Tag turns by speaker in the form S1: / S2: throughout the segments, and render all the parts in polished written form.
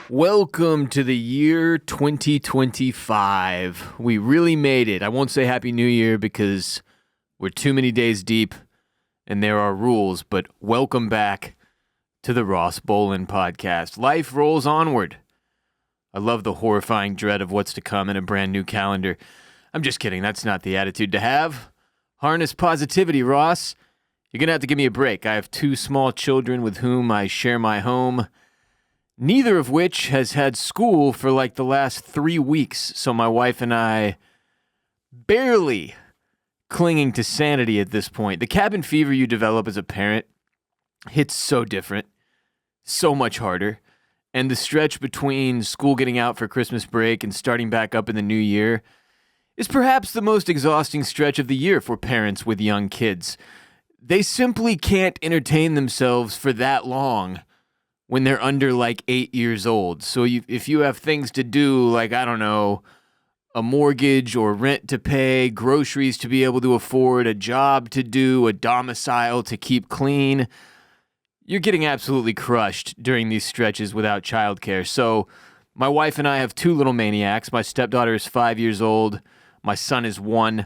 S1: Welcome to the year 2025. We really made it. I won't say Happy New Year because we're too many days deep and there are rules, but welcome back to the Ross Bolin podcast. Life rolls onward. I love the horrifying dread of what's to come in a brand new calendar. I'm just kidding. That's not the attitude to have. Harness positivity, Ross. You're going to have to give me a break. I have two small children with whom I share my home, neither of which has had school for like the last 3 weeks. So my wife and I barely clinging to sanity at this point. The cabin fever you develop as a parent hits so different, so much harder. And the stretch between school getting out for Christmas break and starting back up in the new year is perhaps the most exhausting stretch of the year for parents with young kids. They simply can't entertain themselves for that long when they're under like 8 years old. So if you have things to do, like, I don't know, a mortgage or rent to pay, groceries to be able to afford, a job to do, a domicile to keep clean, you're getting absolutely crushed during these stretches without childcare. So my wife and I have two little maniacs. My stepdaughter is 5 years old. My son is 1.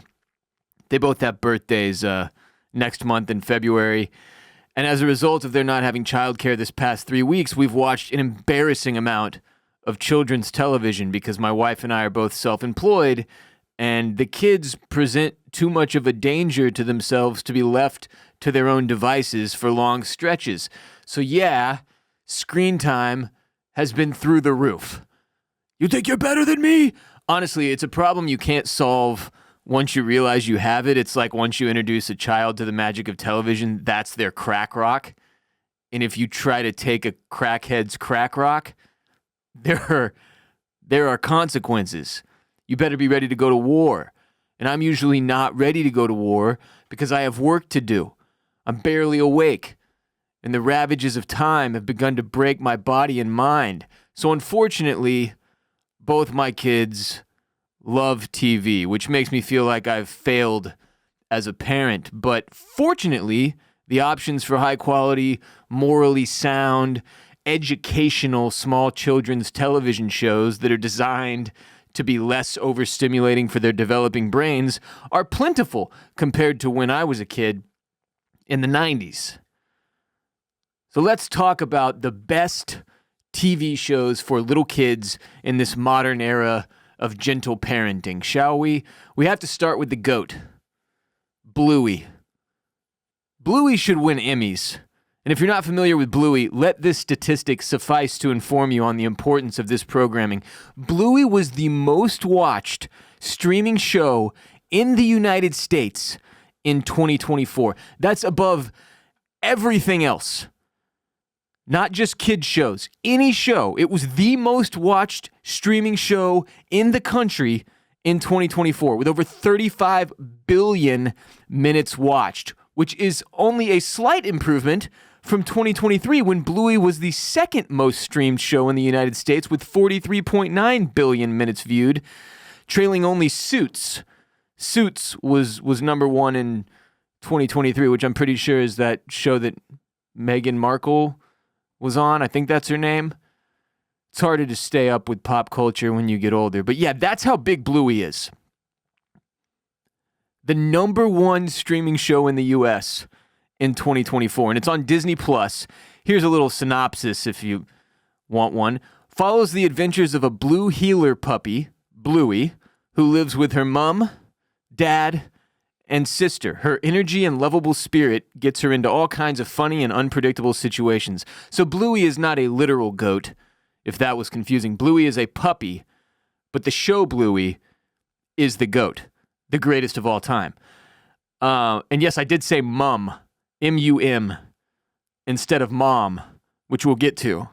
S1: They both have birthdays next month in February. And as a result of their not having childcare this past 3 weeks, we've watched an embarrassing amount of children's television because my wife and I are both self-employed, and the kids present too much of a danger to themselves to be left to their own devices for long stretches. So yeah, screen time has been through the roof. You think you're better than me? Honestly, it's a problem you can't solve once you realize you have it. It's like once you introduce a child to the magic of television, that's their crack rock. And if you try to take a crackhead's crack rock, there are consequences. You better be ready to go to war. And I'm usually not ready to go to war because I have work to do. I'm barely awake. And the ravages of time have begun to break my body and mind. So unfortunately, both my kids love TV, which makes me feel like I've failed as a parent. But fortunately, the options for high quality, morally sound, educational small children's television shows that are designed to be less overstimulating for their developing brains are plentiful compared to when I was a kid in the 90s. So let's talk about the best TV shows for little kids in this modern era of gentle parenting, shall we? We have to start with the GOAT, Bluey. Bluey should win Emmys. And if you're not familiar with Bluey, let this statistic suffice to inform you on the importance of this programming. Bluey was the most watched streaming show in the United States in 2024. That's above everything else. Not just kids shows, any show. It was the most watched streaming show in the country in 2024 with over 35 billion minutes watched, which is only a slight improvement from 2023 when Bluey was the second most streamed show in the United States with 43.9 billion minutes viewed, trailing only Suits. Suits was number one in 2023, which I'm pretty sure is that show that Meghan Markle was on. I think that's her name. It's harder to stay up with pop culture when you get older. But yeah, that's how big Bluey is. The number one streaming show in the U.S. in 2024, and it's on Disney+. Here's a little synopsis if you want one. Follows the adventures of a blue heeler puppy, Bluey, who lives with her mom, dad, and sister. Her energy and lovable spirit gets her into all kinds of funny and unpredictable situations. So Bluey is not a literal goat, if that was confusing. Bluey is a puppy, but the show Bluey is the goat, the greatest of all time. And yes, I did say mum, M-U-M, instead of mom, which we'll get to.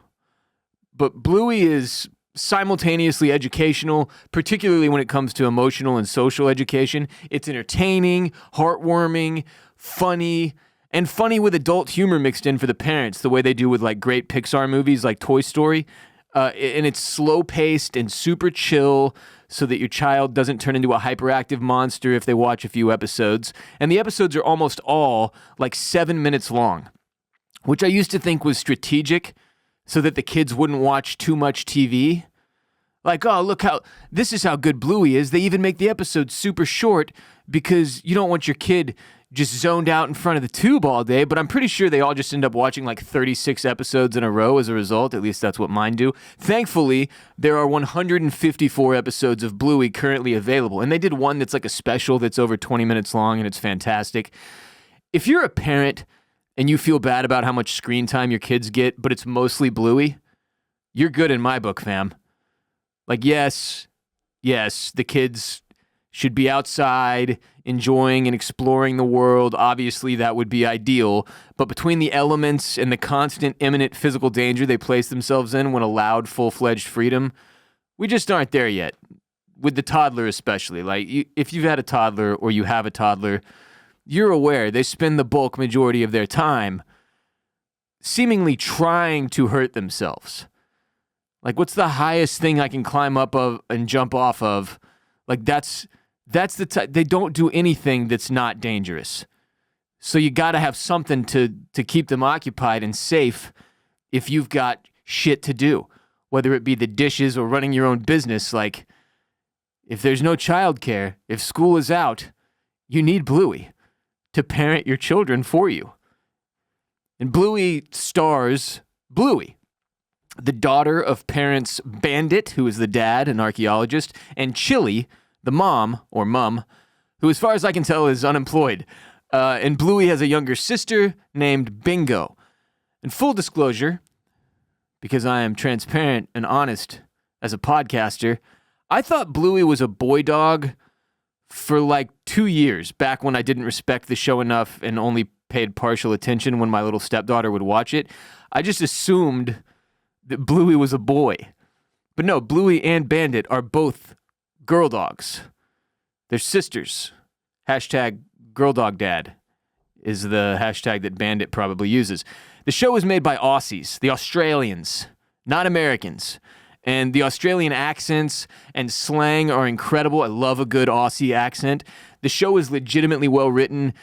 S1: But Bluey is simultaneously educational, particularly when it comes to emotional and social education. It's entertaining, heartwarming, funny, and funny with adult humor mixed in for the parents, the way they do with like great Pixar movies like Toy Story. And it's slow-paced and super chill so that your child doesn't turn into a hyperactive monster if they watch a few episodes. And the episodes are almost all like 7 minutes long, which I used to think was strategic so that the kids wouldn't watch too much TV. Like, oh, this is how good Bluey is. They even make the episodes super short because you don't want your kid just zoned out in front of the tube all day, but I'm pretty sure they all just end up watching like 36 episodes in a row as a result. At least that's what mine do. Thankfully, there are 154 episodes of Bluey currently available, and they did one that's like a special that's over 20 minutes long, and it's fantastic. If you're a parent and you feel bad about how much screen time your kids get, but it's mostly Bluey, you're good in my book, fam. Like, yes, the kids should be outside enjoying and exploring the world. Obviously, that would be ideal. But between the elements and the constant imminent physical danger they place themselves in when allowed full-fledged freedom, we just aren't there yet. With the toddler especially. Like, if you've had a toddler or you have a toddler, you're aware they spend the bulk majority of their time seemingly trying to hurt themselves. Like, what's the highest thing I can climb up of and jump off of? Like, that's the they don't do anything that's not dangerous. So you got to have something to keep them occupied and safe if you've got shit to do, whether it be the dishes or running your own business. Like, if there's no childcare, if school is out, you need Bluey to parent your children for you. And Bluey stars Bluey, the daughter of parents Bandit, who is the dad, an archaeologist, and Chili, the mom, or mum, who as far as I can tell is unemployed. And Bluey has a younger sister named Bingo. And full disclosure, because I am transparent and honest as a podcaster, I thought Bluey was a boy dog for like 2 years, back when I didn't respect the show enough and only paid partial attention when my little stepdaughter would watch it. I just assumed that Bluey was a boy. But no, Bluey and Bandit are both girl dogs. They're sisters. Hashtag girl dog dad is the hashtag that Bandit probably uses. The show is made by Aussies, the Australians, not Americans. And the Australian accents and slang are incredible. I love a good Aussie accent. The show is legitimately well written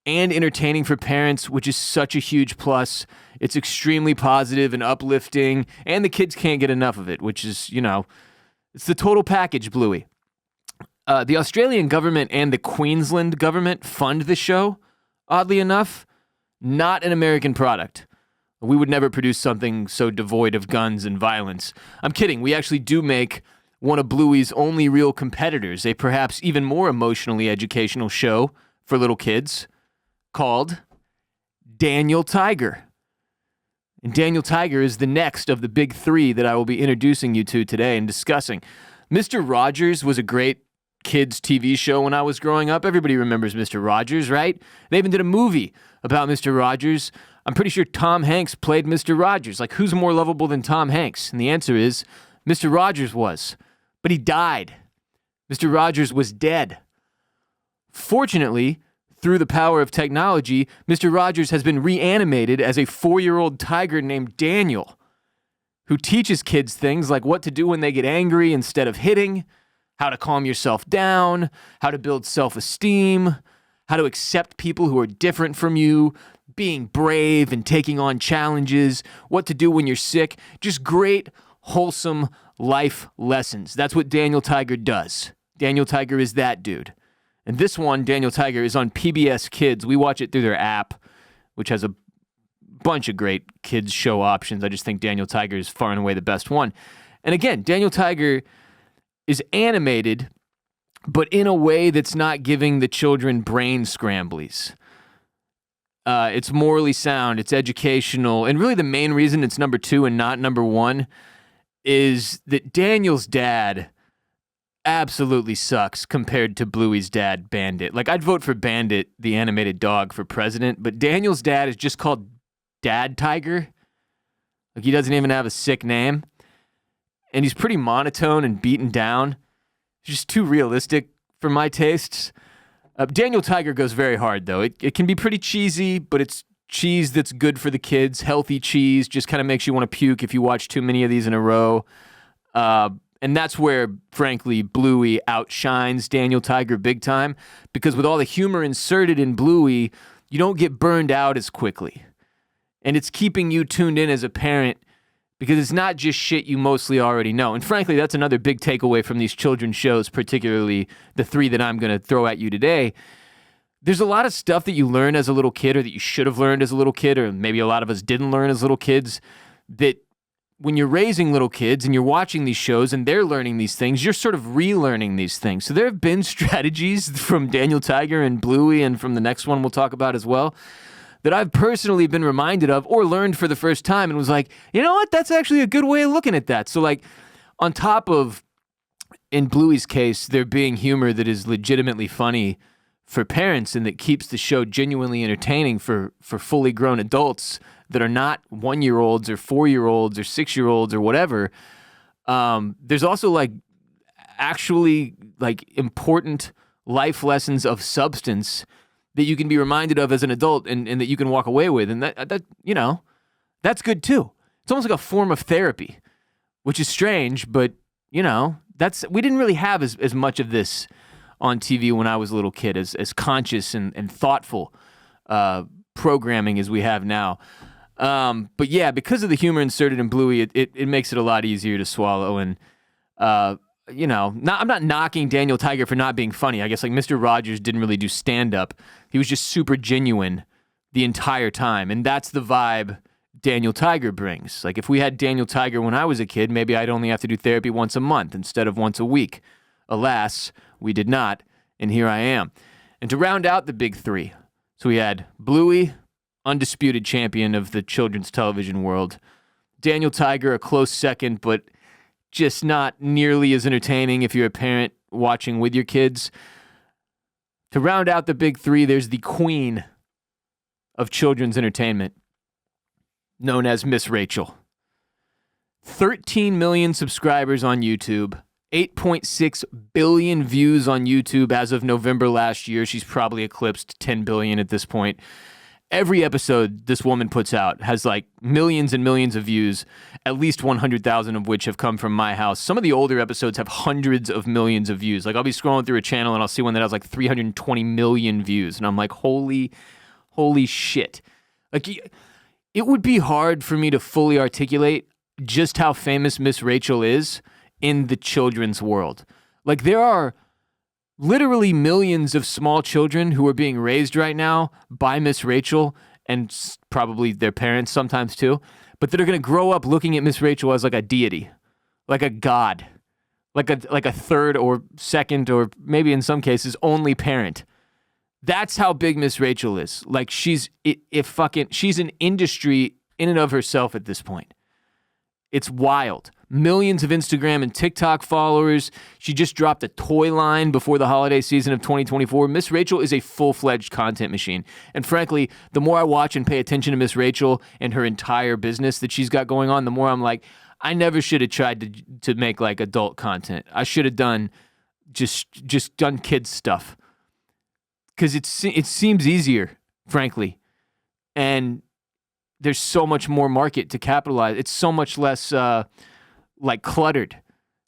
S1: and entertaining for parents, which is such a huge plus. It's extremely positive and uplifting, and the kids can't get enough of it, which is, it's the total package, Bluey. The Australian government and the Queensland government fund the show, oddly enough. Not an American product. We would never produce something so devoid of guns and violence. I'm kidding. We actually do make one of Bluey's only real competitors, a perhaps even more emotionally educational show for little kids called Daniel Tiger. And Daniel Tiger is the next of the big three that I will be introducing you to today and discussing. Mr. Rogers was a great kids' TV show when I was growing up. Everybody remembers Mr. Rogers, right? They even did a movie about Mr. Rogers. I'm pretty sure Tom Hanks played Mr. Rogers. Like, who's more lovable than Tom Hanks? And the answer is Mr. Rogers was. But he died. Mr. Rogers was dead. Fortunately, through the power of technology, Mr. Rogers has been reanimated as a 4-year-old tiger named Daniel, who teaches kids things like what to do when they get angry instead of hitting, how to calm yourself down, how to build self-esteem, how to accept people who are different from you, being brave and taking on challenges, what to do when you're sick. Just great, wholesome life lessons. That's what Daniel Tiger does. Daniel Tiger is that dude. And this one, Daniel Tiger, is on PBS Kids. We watch it through their app, which has a bunch of great kids show options. I just think Daniel Tiger is far and away the best one. And again, Daniel Tiger is animated, but in a way that's not giving the children brain scramblies. It's morally sound, it's educational, and really the main reason it's number 2 and not number 1 is that Daniel's dad absolutely sucks compared to Bluey's dad, Bandit. Like, I'd vote for Bandit, the animated dog, for president, but Daniel's dad is just called Dad Tiger. Like, he doesn't even have a sick name. And he's pretty monotone and beaten down. It's just too realistic for my tastes. Daniel Tiger goes very hard, though. It can be pretty cheesy, but it's cheese that's good for the kids. Healthy cheese, just kind of makes you want to puke if you watch too many of these in a row. And that's where, frankly, Bluey outshines Daniel Tiger big time, because with all the humor inserted in Bluey, you don't get burned out as quickly. And it's keeping you tuned in as a parent because it's not just shit you mostly already know. And frankly, that's another big takeaway from these children's shows, particularly the 3 that I'm going to throw at you today. There's a lot of stuff that you learn as a little kid, or that you should have learned as a little kid, or maybe a lot of us didn't learn as little kids, that when you're raising little kids and you're watching these shows and they're learning these things, you're sort of relearning these things. So there have been strategies from Daniel Tiger and Bluey, and from the next one we'll talk about as well, that I've personally been reminded of or learned for the first time and was like, you know what, that's actually a good way of looking at that. So like, on top of, in Bluey's case, there being humor that is legitimately funny for parents and that keeps the show genuinely entertaining for fully grown adults that are not 1-year-olds or 4-year-olds or 6-year-olds or whatever, there's also like actually like important life lessons of substance that you can be reminded of as an adult and that you can walk away with. And that, you know, that's good too. It's almost like a form of therapy, which is strange, but you know, we didn't really have as much of this on TV when I was a little kid, as conscious and thoughtful programming as we have now. But yeah, because of the humor inserted in Bluey, it makes it a lot easier to swallow. And you know, I'm not knocking Daniel Tiger for not being funny. I guess like Mr. Rogers didn't really do stand-up. He was just super genuine the entire time. And that's the vibe Daniel Tiger brings. Like if we had Daniel Tiger when I was a kid, maybe I'd only have to do therapy once a month instead of once a week. Alas, we did not, and here I am. And to round out the big 3, so we had Bluey, undisputed champion of the children's television world. Daniel Tiger, a close second, but just not nearly as entertaining if you're a parent watching with your kids. To round out the big 3, there's the queen of children's entertainment, known as Miss Rachel. 13 million subscribers on YouTube, 8.6 billion views on YouTube as of November last year. She's probably eclipsed 10 billion at this point. Every episode this woman puts out has like millions and millions of views, at least 100,000 of which have come from my house. Some of the older episodes have hundreds of millions of views. Like I'll be scrolling through a channel and I'll see one that has like 320 million views. And I'm like, holy shit. Like it would be hard for me to fully articulate just how famous Miss Rachel is in the children's world. Like there are literally millions of small children who are being raised right now by Miss Rachel and probably their parents sometimes too, but that are going to grow up looking at Miss Rachel as like a deity, like a god, like a third or second or maybe in some cases only parent. That's how big Miss Rachel is. Like she's an industry in and of herself at this point. It's wild. Millions of Instagram and TikTok followers. She just dropped a toy line before the holiday season of 2024. Miss Rachel is a full-fledged content machine. And frankly, the more I watch and pay attention to Miss Rachel and her entire business that she's got going on, the more I'm like, I never should have tried to make like adult content. I should have done just done kids stuff. Because it seems easier, frankly. And there's so much more market to capitalize. It's so much less like cluttered.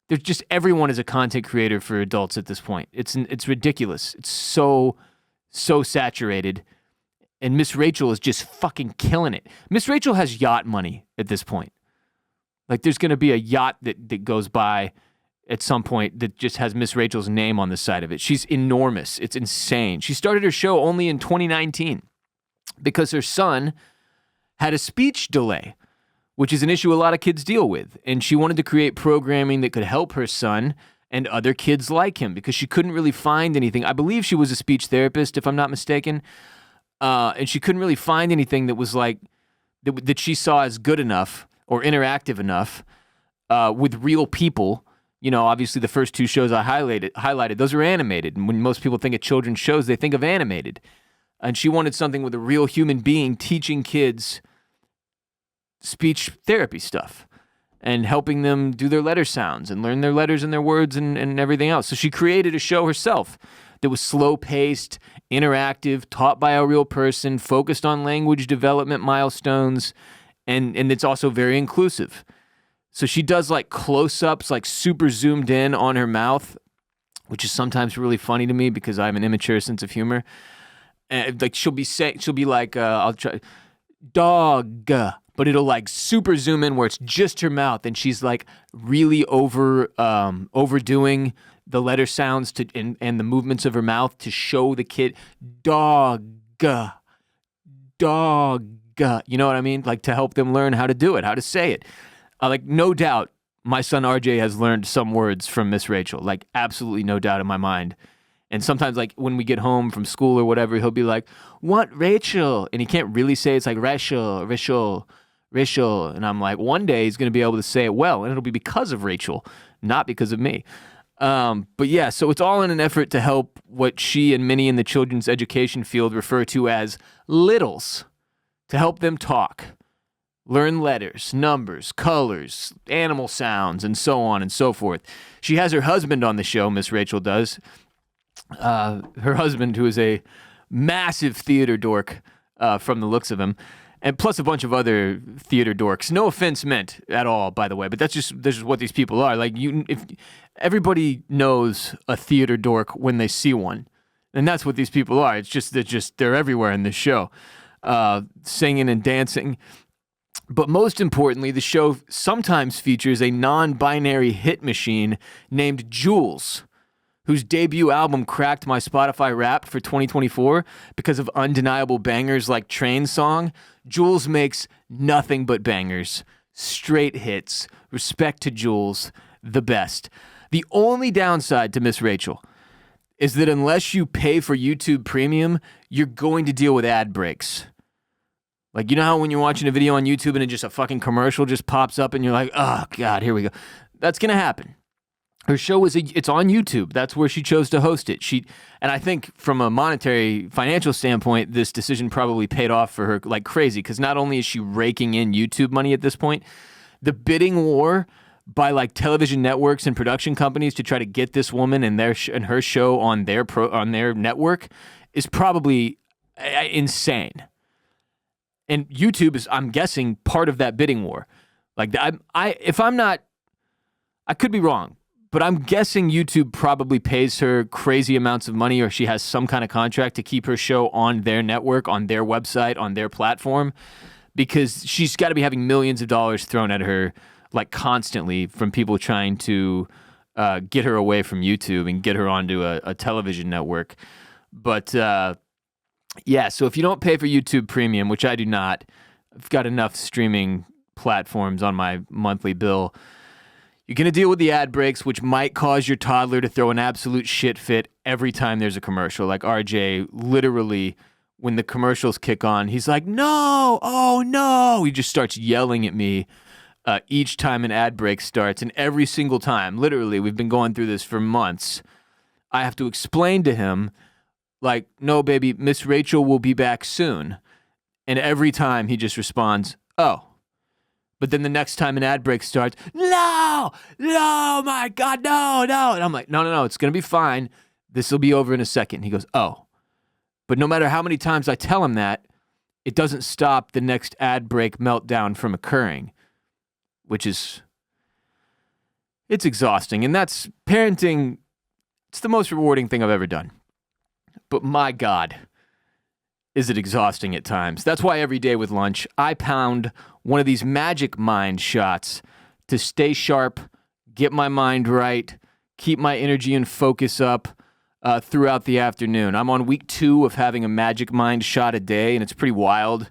S1: There's just everyone is a content creator for adults at this point. It's ridiculous. It's so saturated. And Miss Rachel is just fucking killing it. Miss Rachel has yacht money at this point. Like there's going to be a yacht that goes by at some point that just has Miss Rachel's name on the side of it. She's enormous. It's insane. She started her show only in 2019 because her son had a speech delay, which is an issue a lot of kids deal with. And she wanted to create programming that could help her son and other kids like him because she couldn't really find anything. I believe she was a speech therapist, if I'm not mistaken. And she couldn't really find anything that was like, that she saw as good enough or interactive enough with real people. You know, obviously the first 2 shows I highlighted, those are animated. And when most people think of children's shows, they think of animated. And she wanted something with a real human being teaching kids speech therapy stuff and helping them do their letter sounds and learn their letters and their words and everything else. So she created a show herself that was slow-paced, interactive, taught by a real person, focused on language development milestones, and it's also very inclusive. So she does like close-ups, like super zoomed in on her mouth, which is sometimes really funny to me because I have an immature sense of humor. And like she'll be like, I'll try, dog, but it'll like super zoom in where it's just her mouth, and she's like really overdoing the letter sounds and the movements of her mouth to show the kid dog. You know what I mean? Like to help them learn how to do it, how to say it. Like no doubt, my son RJ has learned some words from Miss Rachel. Like absolutely no doubt in my mind. And sometimes, like, when we get home from school or whatever, he'll be like, "What, Rachel?" And he can't really say it. It's like, Rachel. And I'm like, one day he's going to be able to say it well, and it'll be because of Rachel, not because of me. But yeah, so it's all in an effort to help what she and many in the children's education field refer to as littles, to help them talk, learn letters, numbers, colors, animal sounds, and so on and so forth. She has her husband on the show, Miss Rachel does. Her husband, who is a massive theater dork from the looks of him, and plus a bunch of other theater dorks. No offense meant at all, by the way, but that's just what these people are. Like if everybody knows a theater dork when they see one, and that's what these people are. It's just they're everywhere in this show, singing and dancing. But most importantly, the show sometimes features a non-binary hit machine named Jules, whose debut album cracked my Spotify Wrapped for 2024 because of undeniable bangers like Train Song. Jules makes nothing but bangers, straight hits. Respect to Jules, the best. The only downside to Miss Rachel is that unless you pay for YouTube Premium, you're going to deal with ad breaks. Like, you know how when you're watching a video on YouTube and a fucking commercial just pops up and you're like, oh, God, here we go. That's going to happen. Her show it's on YouTube. That's where she chose to host it. And I think from a monetary, financial standpoint, this decision probably paid off for her like crazy, because not only is she raking in YouTube money at this point, the bidding war by like television networks and production companies to try to get this woman and her show on their network is probably insane. And YouTube is, I'm guessing, part of that bidding war. Like I could be wrong, but I'm guessing YouTube probably pays her crazy amounts of money, or she has some kind of contract to keep her show on their network, on their website, on their platform, because she's got to be having millions of dollars thrown at her like constantly from people trying to get her away from YouTube and get her onto a television network. But yeah, so if you don't pay for YouTube Premium, which I do not, I've got enough streaming platforms on my monthly bill. You're going to deal with the ad breaks, which might cause your toddler to throw an absolute shit fit every time there's a commercial. Like RJ, literally, when the commercials kick on, he's like, no, oh no. He just starts yelling at me each time an ad break starts. And every single time, literally, we've been going through this for months, I have to explain to him, like, no, baby, Miss Rachel will be back soon. And every time he just responds, oh. But then the next time an ad break starts, no, my God, no. And I'm like, no, it's going to be fine. This will be over in a second. He goes, oh. But no matter how many times I tell him that, it doesn't stop the next ad break meltdown from occurring, which is, it's exhausting. And that's parenting. It's the most rewarding thing I've ever done. But my God, is it exhausting at times. That's why every day with lunch, I pound one of these magic mind shots to stay sharp, get my mind right, keep my energy and focus up throughout the afternoon. I'm on week 2 of having a magic mind shot a day, and it's pretty wild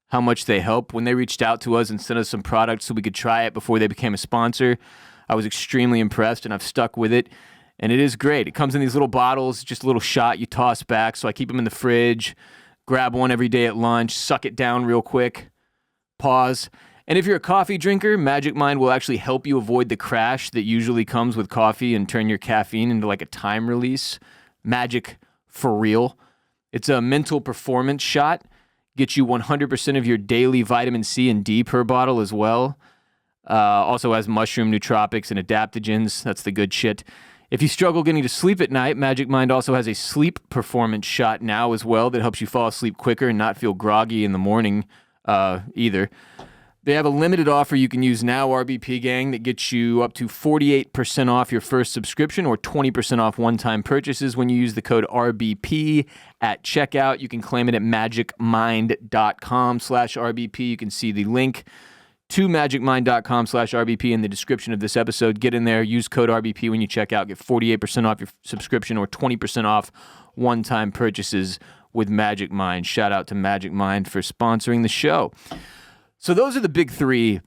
S1: how much they help. When they reached out to us and sent us some products so we could try it before they became a sponsor, I was extremely impressed, and I've stuck with it. And it is great. It comes in these little bottles, just a little shot you toss back. So I keep them in the fridge, grab one every day at lunch, suck it down real quick, pause. And if you're a coffee drinker, Magic Mind will actually help you avoid the crash that usually comes with coffee and turn your caffeine into like a time release. Magic for real. It's a mental performance shot. Gets you 100% of your daily vitamin C and D per bottle as well. Also has mushroom nootropics and adaptogens. That's the good shit. If you struggle getting to sleep at night, Magic Mind also has a sleep performance shot now as well that helps you fall asleep quicker and not feel groggy in the morning either. They have a limited offer you can use now, RBP Gang, that gets you up to 48% off your first subscription or 20% off one-time purchases when you use the code RBP at checkout. You can claim it at magicmind.com/RBP. You can see the link to magicmind.com/RBP in the description of this episode. Get in there, use code RBP when you check out, get 48% off your subscription or 20% off one-time purchases with Magic Mind. Shout out to Magic Mind for sponsoring the show. So those are the big three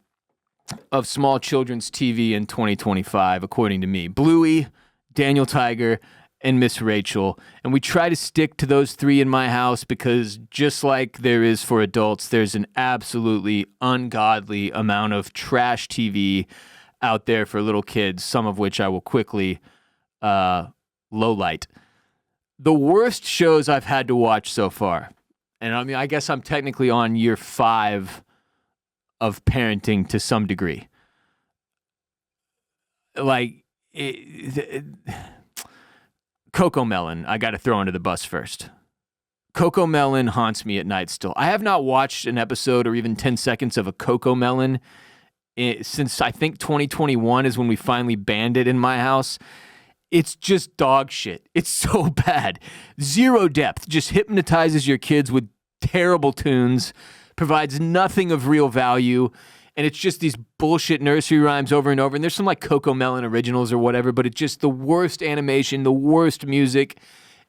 S1: of small children's TV in 2025, according to me. Bluey, Daniel Tiger, and Miss Rachel. And we try to stick to those three in my house because just like there is for adults, there's an absolutely ungodly amount of trash TV out there for little kids, some of which I will quickly lowlight. The worst shows I've had to watch so far, and I mean, I guess I'm technically on year 5 of parenting to some degree. Like, Coco Melon, I got to throw under the bus first. Coco Melon haunts me at night still. I have not watched an episode or even 10 seconds of a Coco Melon since I think 2021 is when we finally banned it in my house. It's just dog shit. It's so bad. Zero depth. Just hypnotizes your kids with terrible tunes. Provides nothing of real value, and it's just these bullshit nursery rhymes over and over, and there's some like Coco Melon originals or whatever, but it's just the worst animation, the worst music.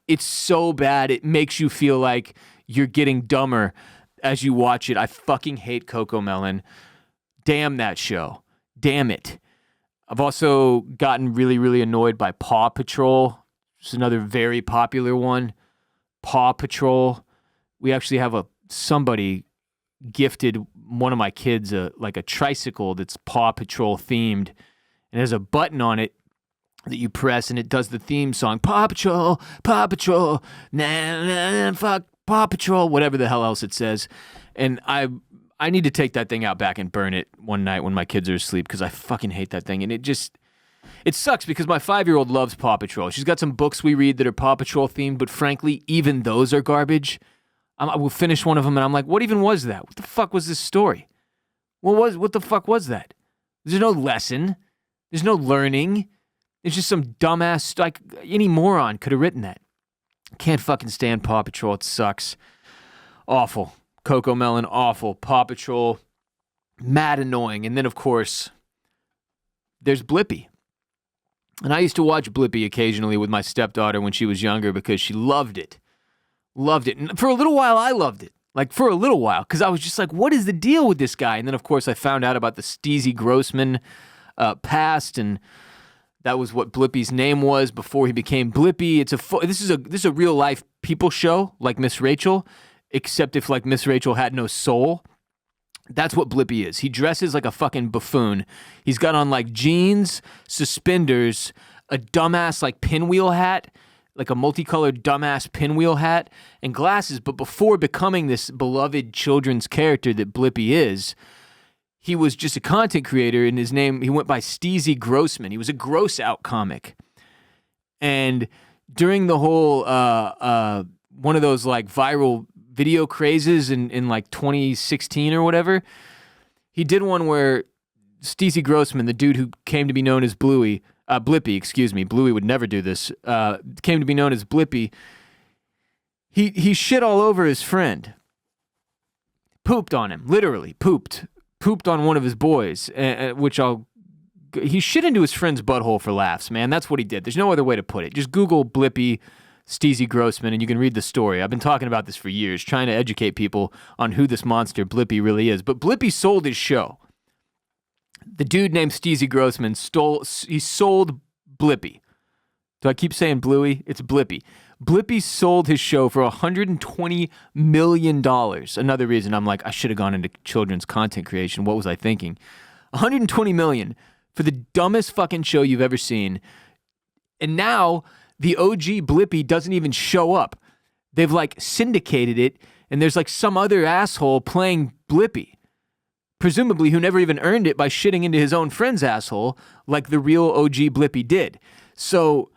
S1: It's so bad, it makes you feel like you're getting dumber as you watch it. I fucking hate Coco Melon. Damn that show. Damn it. I've also gotten really, really annoyed by Paw Patrol. It's another very popular one. Paw Patrol. We actually have somebody gifted one of my kids a tricycle that's Paw Patrol themed, and there's a button on it that you press and it does the theme song, Paw Patrol, nah, nah, fuck Paw Patrol, whatever the hell else it says. And I need to take that thing out back and burn it one night when my kids are asleep because I fucking hate that thing. And it sucks because my 5-year-old loves Paw Patrol. She's got some books we read that are Paw Patrol themed, but frankly, even those are garbage. I will finish one of them, and I'm like, what even was that? What the fuck was this story? What the fuck was that? There's no lesson. There's no learning. It's just some dumbass, like, any moron could have written that. Can't fucking stand Paw Patrol. It sucks. Awful. Coco Melon, awful. Paw Patrol, mad annoying. And then, of course, there's Blippi. And I used to watch Blippi occasionally with my stepdaughter when she was younger because she loved it. Loved it. And for a little while, I loved it. Like, for a little while. Because I was just like, what is the deal with this guy? And then, of course, I found out about the Steezy Grossman past, and that was what Blippi's name was before he became Blippi. This is a real-life people show, like Miss Rachel, except if, like, Miss Rachel had no soul. That's what Blippi is. He dresses like a fucking buffoon. He's got on, like, jeans, suspenders, a dumbass, like, pinwheel hat, like a multicolored dumbass pinwheel hat, and glasses. But before becoming this beloved children's character that Blippi is, he was just a content creator, and his name, he went by Steezy Grossman. He was a gross out comic. And during the whole, one of those like viral video crazes in like 2016 or whatever, he did one where Steezy Grossman, the dude who came to be known as Blippi, Bluey would never do this, came to be known as Blippi, he shit all over his friend. Pooped on him, literally, pooped on one of his boys, he shit into his friend's butthole for laughs, man. That's what he did. There's no other way to put it. Just Google Blippi, Steezy Grossman, and you can read the story. I've been talking about this for years, trying to educate people on who this monster Blippi really is. But Blippi sold his show. The dude named Steezy Grossman sold Blippi. Do I keep saying Bluey? It's Blippi. Blippi sold his show for $120 million. Another reason I'm like, I should have gone into children's content creation. What was I thinking? $120 million for the dumbest fucking show you've ever seen. And now the OG Blippi doesn't even show up. They've like syndicated it, and there's like some other asshole playing Blippi, presumably who never even earned it by shitting into his own friend's asshole like the real OG Blippi did. So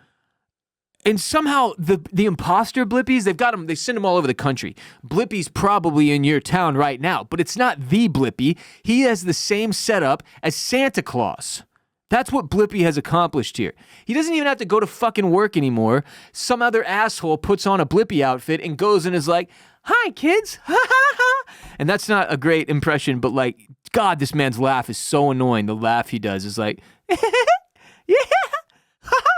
S1: And somehow the imposter Blippies, they send them all over the country. Blippi's probably in your town right now, but it's not the Blippy. He has the same setup as Santa Claus. That's what Blippy has accomplished here. He doesn't even have to go to fucking work anymore. Some other asshole puts on a Blippy outfit and goes and is like, "Hi, kids." And that's not a great impression, but like, God, this man's laugh is so annoying. The laugh he does is like, yeah.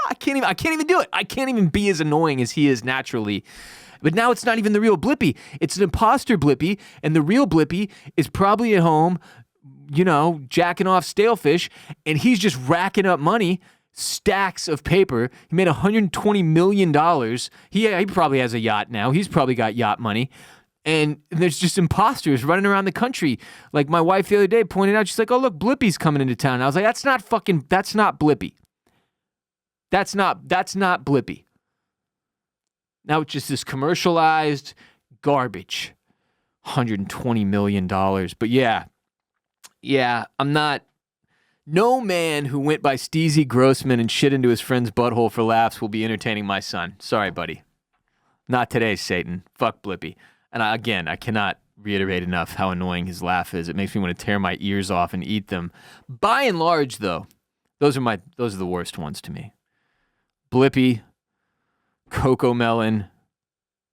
S1: I can't even do it. I can't even be as annoying as he is naturally. But now it's not even the real Blippy. It's an imposter Blippy, and the real Blippy is probably at home, jacking off stale fish, and he's just racking up money, stacks of paper. He made $120 million. He probably has a yacht now. He's probably got yacht money. And there's just imposters running around the country. Like my wife the other day pointed out, she's like, "Oh, look, Blippy's coming into town." And I was like, that's not Blippy. That's not Blippy. Now it's just this commercialized garbage. $120 million. But yeah, I'm not. No man who went by Steezy Grossman and shit into his friend's butthole for laughs will be entertaining my son. Sorry, buddy. Not today, Satan. Fuck Blippy. And I cannot reiterate enough how annoying his laugh is. It makes me want to tear my ears off and eat them. By and large, though, those are the worst ones to me. Blippy, Coco Melon,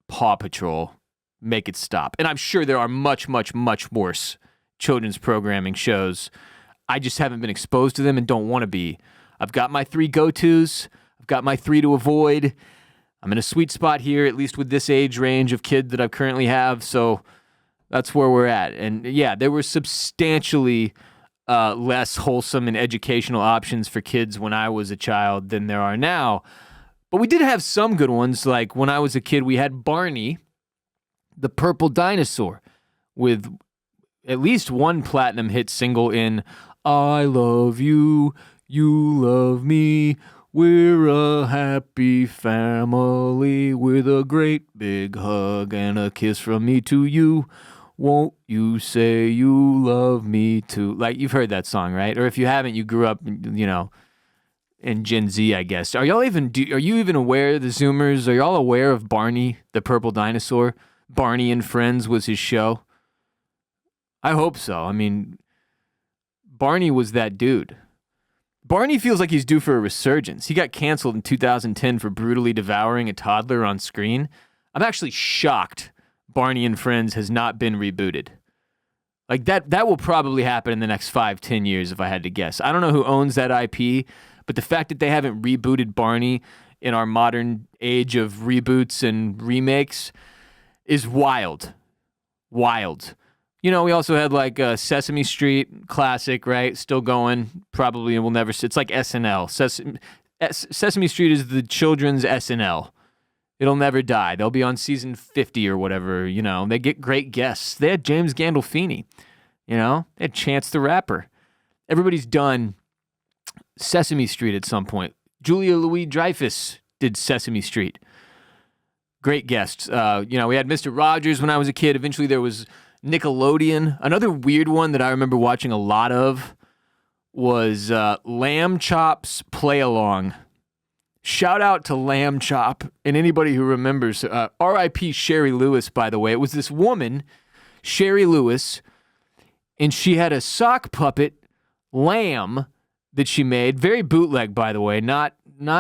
S1: Paw Patrol, make it stop. And I'm sure there are much, much, much worse children's programming shows. I just haven't been exposed to them and don't want to be. I've got my 3 go-tos. I've got my 3 to avoid. I'm in a sweet spot here, at least with this age range of kid that I currently have. So that's where we're at. And yeah, there were substantially less wholesome and educational options for kids when I was a child than there are now. But we did have some good ones. Like when I was a kid, we had Barney, the purple dinosaur, with at least one platinum hit single in "I Love You, You Love Me, We're a Happy Family, with a great big hug and a kiss from me to you. Won't you say you love me too?" Like, you've heard that song, right? Or if you haven't, you grew up, in Gen Z, I guess. Are you even aware, the Zoomers, are y'all aware of Barney, the purple dinosaur? Barney and Friends was his show. I hope so. I mean, Barney was that dude. Barney feels like he's due for a resurgence. He got canceled in 2010 for brutally devouring a toddler on screen. I'm actually shocked Barney and Friends has not been rebooted. Like that will probably happen in the next 5-10 years if I had to guess. I don't know who owns that IP, but the fact that they haven't rebooted Barney in our modern age of reboots and remakes is wild. Wild. We also had like Sesame Street classic, right? Still going, probably, and will never. It's like SNL. Sesame Street is the children's SNL. It'll never die. They'll be on season 50 or whatever, They get great guests. They had James Gandolfini, They had Chance the Rapper. Everybody's done Sesame Street at some point. Julia Louis-Dreyfus did Sesame Street. Great guests. We had Mr. Rogers when I was a kid. Eventually there was Nickelodeon. Another weird one that I remember watching a lot of was Lamb Chop's Play Along. Shout out to Lamb Chop and anybody who remembers. R.I.P. Sherry Lewis, by the way. It was this woman, Sherry Lewis, and she had a sock puppet, Lamb, that she made. Very bootleg, by the way. Not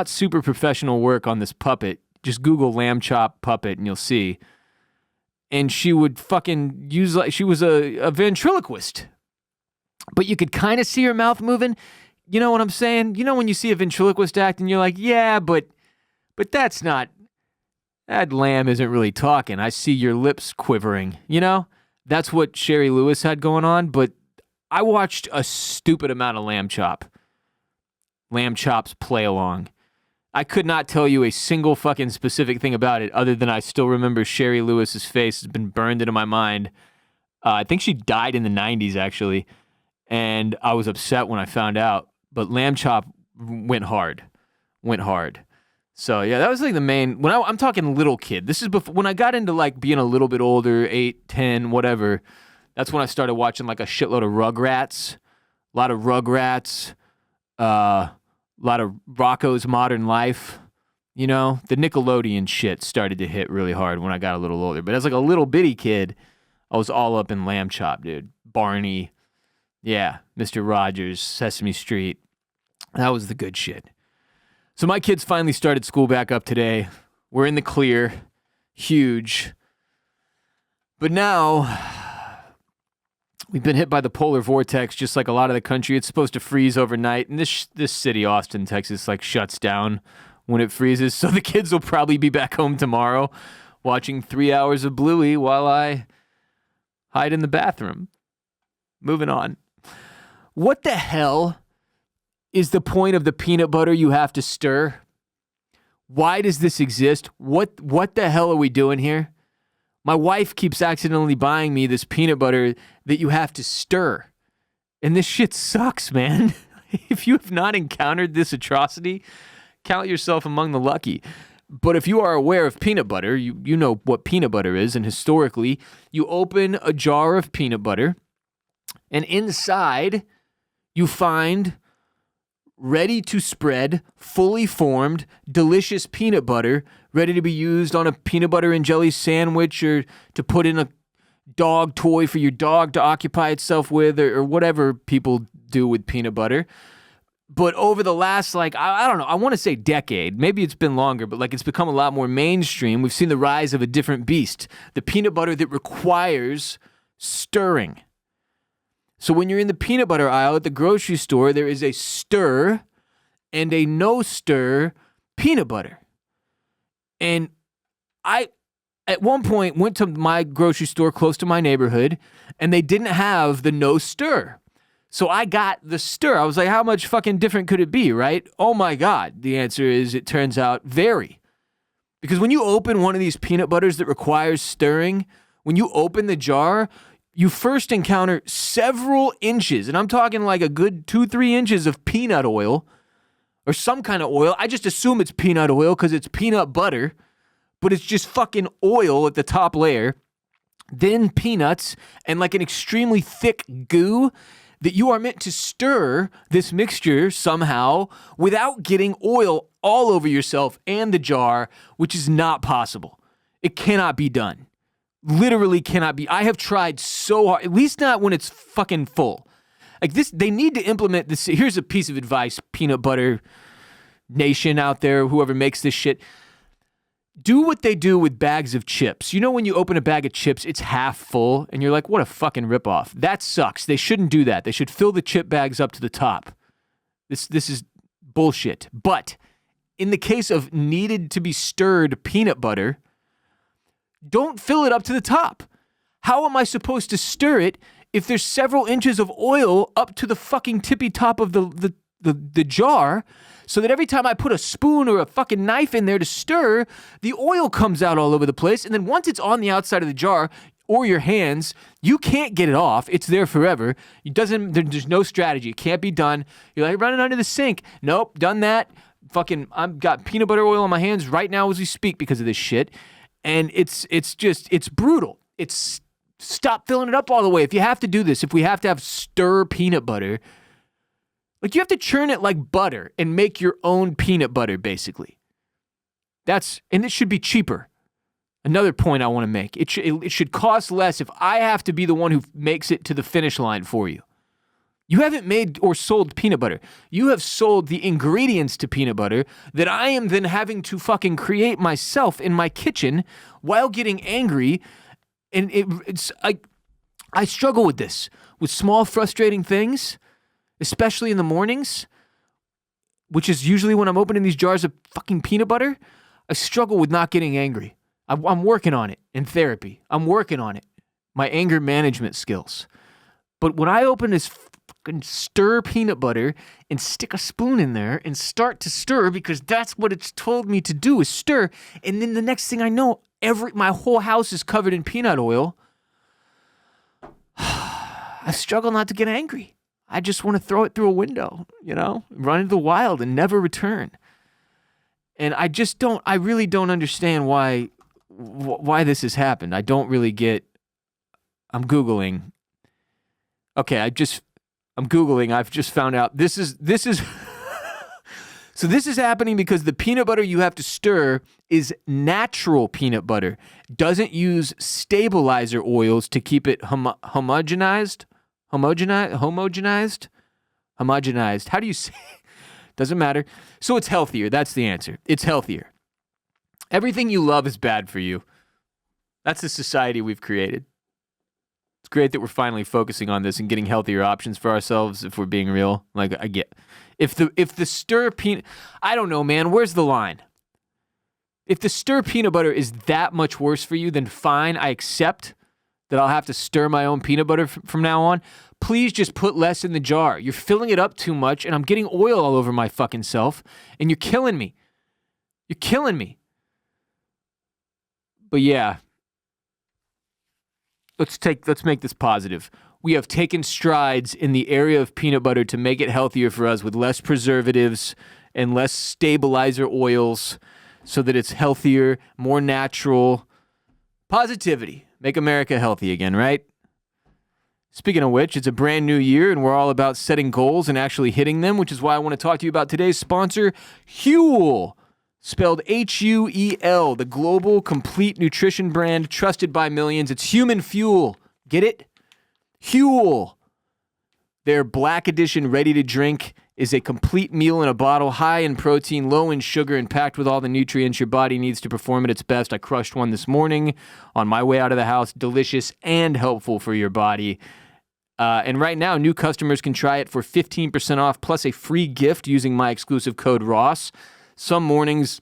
S1: super professional work on this puppet. Just Google Lamb Chop puppet and you'll see. And she would fucking use, like, she was a ventriloquist. But you could kind of see her mouth moving. You know what I'm saying? When you see a ventriloquist act and you're like, yeah, but that's not, that lamb isn't really talking. I see your lips quivering. That's what Sherry Lewis had going on. But I watched a stupid amount of Lamb Chop's Play Along. I could not tell you a single fucking specific thing about it other than I still remember Sherry Lewis's face has been burned into my mind. I think she died in the 90s, actually. And I was upset when I found out. But Lamb Chop went hard. So, yeah, that was like the main... I'm talking little kid. This is before, when I got into like being a little bit older, 8, 10, whatever. That's when I started watching like a shitload of Rugrats. A lot of Rocko's Modern Life. You know, the Nickelodeon shit started to hit really hard when I got a little older. But as like a little bitty kid, I was all up in Lamb Chop, dude. Barney, yeah, Mr. Rogers, Sesame Street. That was the good shit. So my kids finally started school back up today. We're in the clear. Huge. But now, we've been hit by the polar vortex just like a lot of the country. It's supposed to freeze overnight. And this city, Austin, Texas, like shuts down when it freezes. So the kids will probably be back home tomorrow watching 3 hours of Bluey while I hide in the bathroom. Moving on. What the hell is the point of the peanut butter you have to stir? Why does this exist? What the hell are we doing here? My wife keeps accidentally buying me this peanut butter that you have to stir. And this shit sucks, man. If you have not encountered this atrocity, count yourself among the lucky. But if you are aware of peanut butter, you know what peanut butter is. And historically, you open a jar of peanut butter, and inside you find ready to spread, fully formed, delicious peanut butter, ready to be used on a peanut butter and jelly sandwich or to put in a dog toy for your dog to occupy itself with or whatever people do with peanut butter. But over the last, I don't know, I want to say decade, maybe it's been longer, but it's become a lot more mainstream. We've seen the rise of a different beast, the peanut butter that requires stirring. So when you're in the peanut butter aisle at the grocery store, there is a stir and a no stir peanut butter. And I, at one point, went to my grocery store close to my neighborhood, and they didn't have the no stir. So I got the stir. I was like, how much fucking different could it be, right? Oh my God. The answer is, it turns out, very. Because when you open one of these peanut butters that requires stirring, when you open the jar, you first encounter several inches, and I'm talking like a good 2-3 inches of peanut oil or some kind of oil. I just assume it's peanut oil because it's peanut butter, but it's just fucking oil at the top layer. Then peanuts and like an extremely thick goo that you are meant to stir this mixture somehow without getting oil all over yourself and the jar, which is not possible. It cannot be done. Literally cannot be. I have tried so hard, at least not when it's fucking full. Like this, they need to implement this. Here's a piece of advice, peanut butter nation out there, whoever makes this shit. Do what they do with bags of chips. You know when you open a bag of chips, it's half full, and you're like, what a fucking ripoff. That sucks. They shouldn't do that. They should fill the chip bags up to the top. This is bullshit. But in the case of needed to be stirred peanut butter, don't fill it up to the top. How am I supposed to stir it if there's several inches of oil up to the fucking tippy top of the jar, so that every time I put a spoon or a fucking knife in there to stir, the oil comes out all over the place, and then once it's on the outside of the jar or your hands, you can't get it off. It's there forever. There's no strategy. It can't be done. You're like running under the sink. Nope, done that. Fucking, I've got peanut butter oil on my hands right now as we speak because of this shit. And it's brutal. Stop filling it up all the way. If you have to do this, if we have to have stir peanut butter, you have to churn it like butter and make your own peanut butter, basically. And it should be cheaper. Another point I want to make. It should cost less if I have to be the one who makes it to the finish line for you. You haven't made or sold peanut butter. You have sold the ingredients to peanut butter that I am then having to fucking create myself in my kitchen while getting angry. And I struggle with this, with small frustrating things, especially in the mornings, which is usually when I'm opening these jars of fucking peanut butter. I struggle with not getting angry. I'm working on it in therapy. I'm working on it. My anger management skills. But when I open this fucking stir peanut butter and stick a spoon in there and start to stir, because that's what it's told me to do, is stir, and then the next thing I know, my whole house is covered in peanut oil, I struggle not to get angry. I just want to throw it through a window, run into the wild and never return. And I really don't understand why this has happened. I don't really get. I'm Googling. Okay, I'm Googling. I've just found out this is So this is happening because the peanut butter you have to stir is natural peanut butter. Doesn't use stabilizer oils to keep it homogenized. How do you say? Doesn't matter. So it's healthier. That's the answer. It's healthier. Everything you love is bad for you. That's the society we've created. It's great that we're finally focusing on this and getting healthier options for ourselves, if we're being real. Like, I get, if the stir peanut, I don't know, man, where's the line? If the stir peanut butter is that much worse for you, then fine, I accept that I'll have to stir my own peanut butter from now on. Please just put less in the jar. You're filling it up too much, and I'm getting oil all over my fucking self, and you're killing me. You're killing me. But yeah, let's make this positive. We have taken strides in the area of peanut butter to make it healthier for us with less preservatives and less stabilizer oils so that it's healthier, more natural. Positivity. Make America healthy again, right? Speaking of which, it's a brand new year and we're all about setting goals and actually hitting them, which is why I want to talk to you about today's sponsor, Huel. Spelled Huel, the global complete nutrition brand trusted by millions. It's human fuel. Get it? Huel. Their Black Edition ready to drink is a complete meal in a bottle, high in protein, low in sugar, and packed with all the nutrients your body needs to perform at its best. I crushed one this morning on my way out of the house. Delicious and helpful for your body. And right now, new customers can try it for 15% off plus a free gift using my exclusive code Ross. Some mornings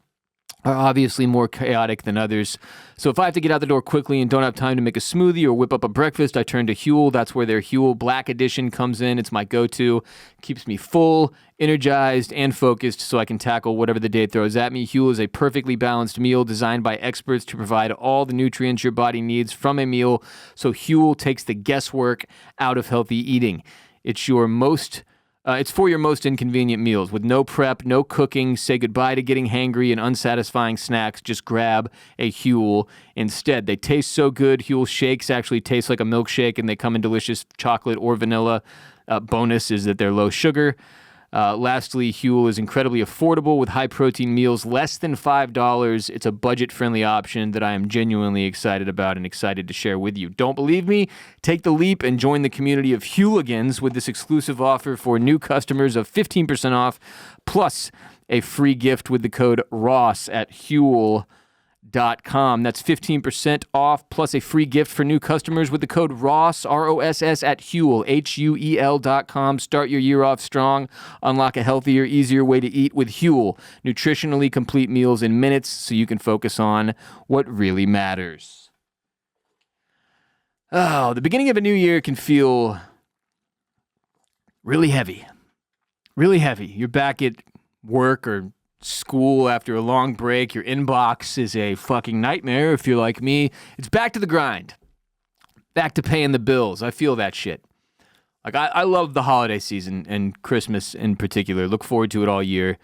S1: are obviously more chaotic than others. So if I have to get out the door quickly and don't have time to make a smoothie or whip up a breakfast, I turn to Huel. That's where their Huel Black Edition comes in. It's my go-to. Keeps me full, energized, and focused so I can tackle whatever the day throws at me. Huel is a perfectly balanced meal designed by experts to provide all the nutrients your body needs from a meal. So Huel takes the guesswork out of healthy eating. It's for your most inconvenient meals. With no prep, no cooking, say goodbye to getting hangry and unsatisfying snacks. Just grab a Huel instead. They taste so good. Huel shakes actually taste like a milkshake, and they come in delicious chocolate or vanilla. Bonus is that they're low sugar. Lastly, Huel is incredibly affordable with high-protein meals, less than $5. It's a budget-friendly option that I am genuinely excited about and excited to share with you. Don't believe me? Take the leap and join the community of Hueligans with this exclusive offer for new customers of 15% off, plus a free gift with the code ROSS at Huel.com. That's 15% off plus a free gift for new customers with the code ROSS, R-O-S-S, at Huel, Huel.com. Start your year off strong. Unlock a healthier, easier way to eat with Huel. Nutritionally complete meals in minutes so you can focus on what really matters. Oh, the beginning of a new year can feel really heavy. Really heavy. You're back at work or school after a long break. Your inbox is a fucking nightmare if you're like me. It's back to the grind. Back to paying the bills. I feel that shit. Like, I love the holiday season and Christmas in particular. Look forward to it all year.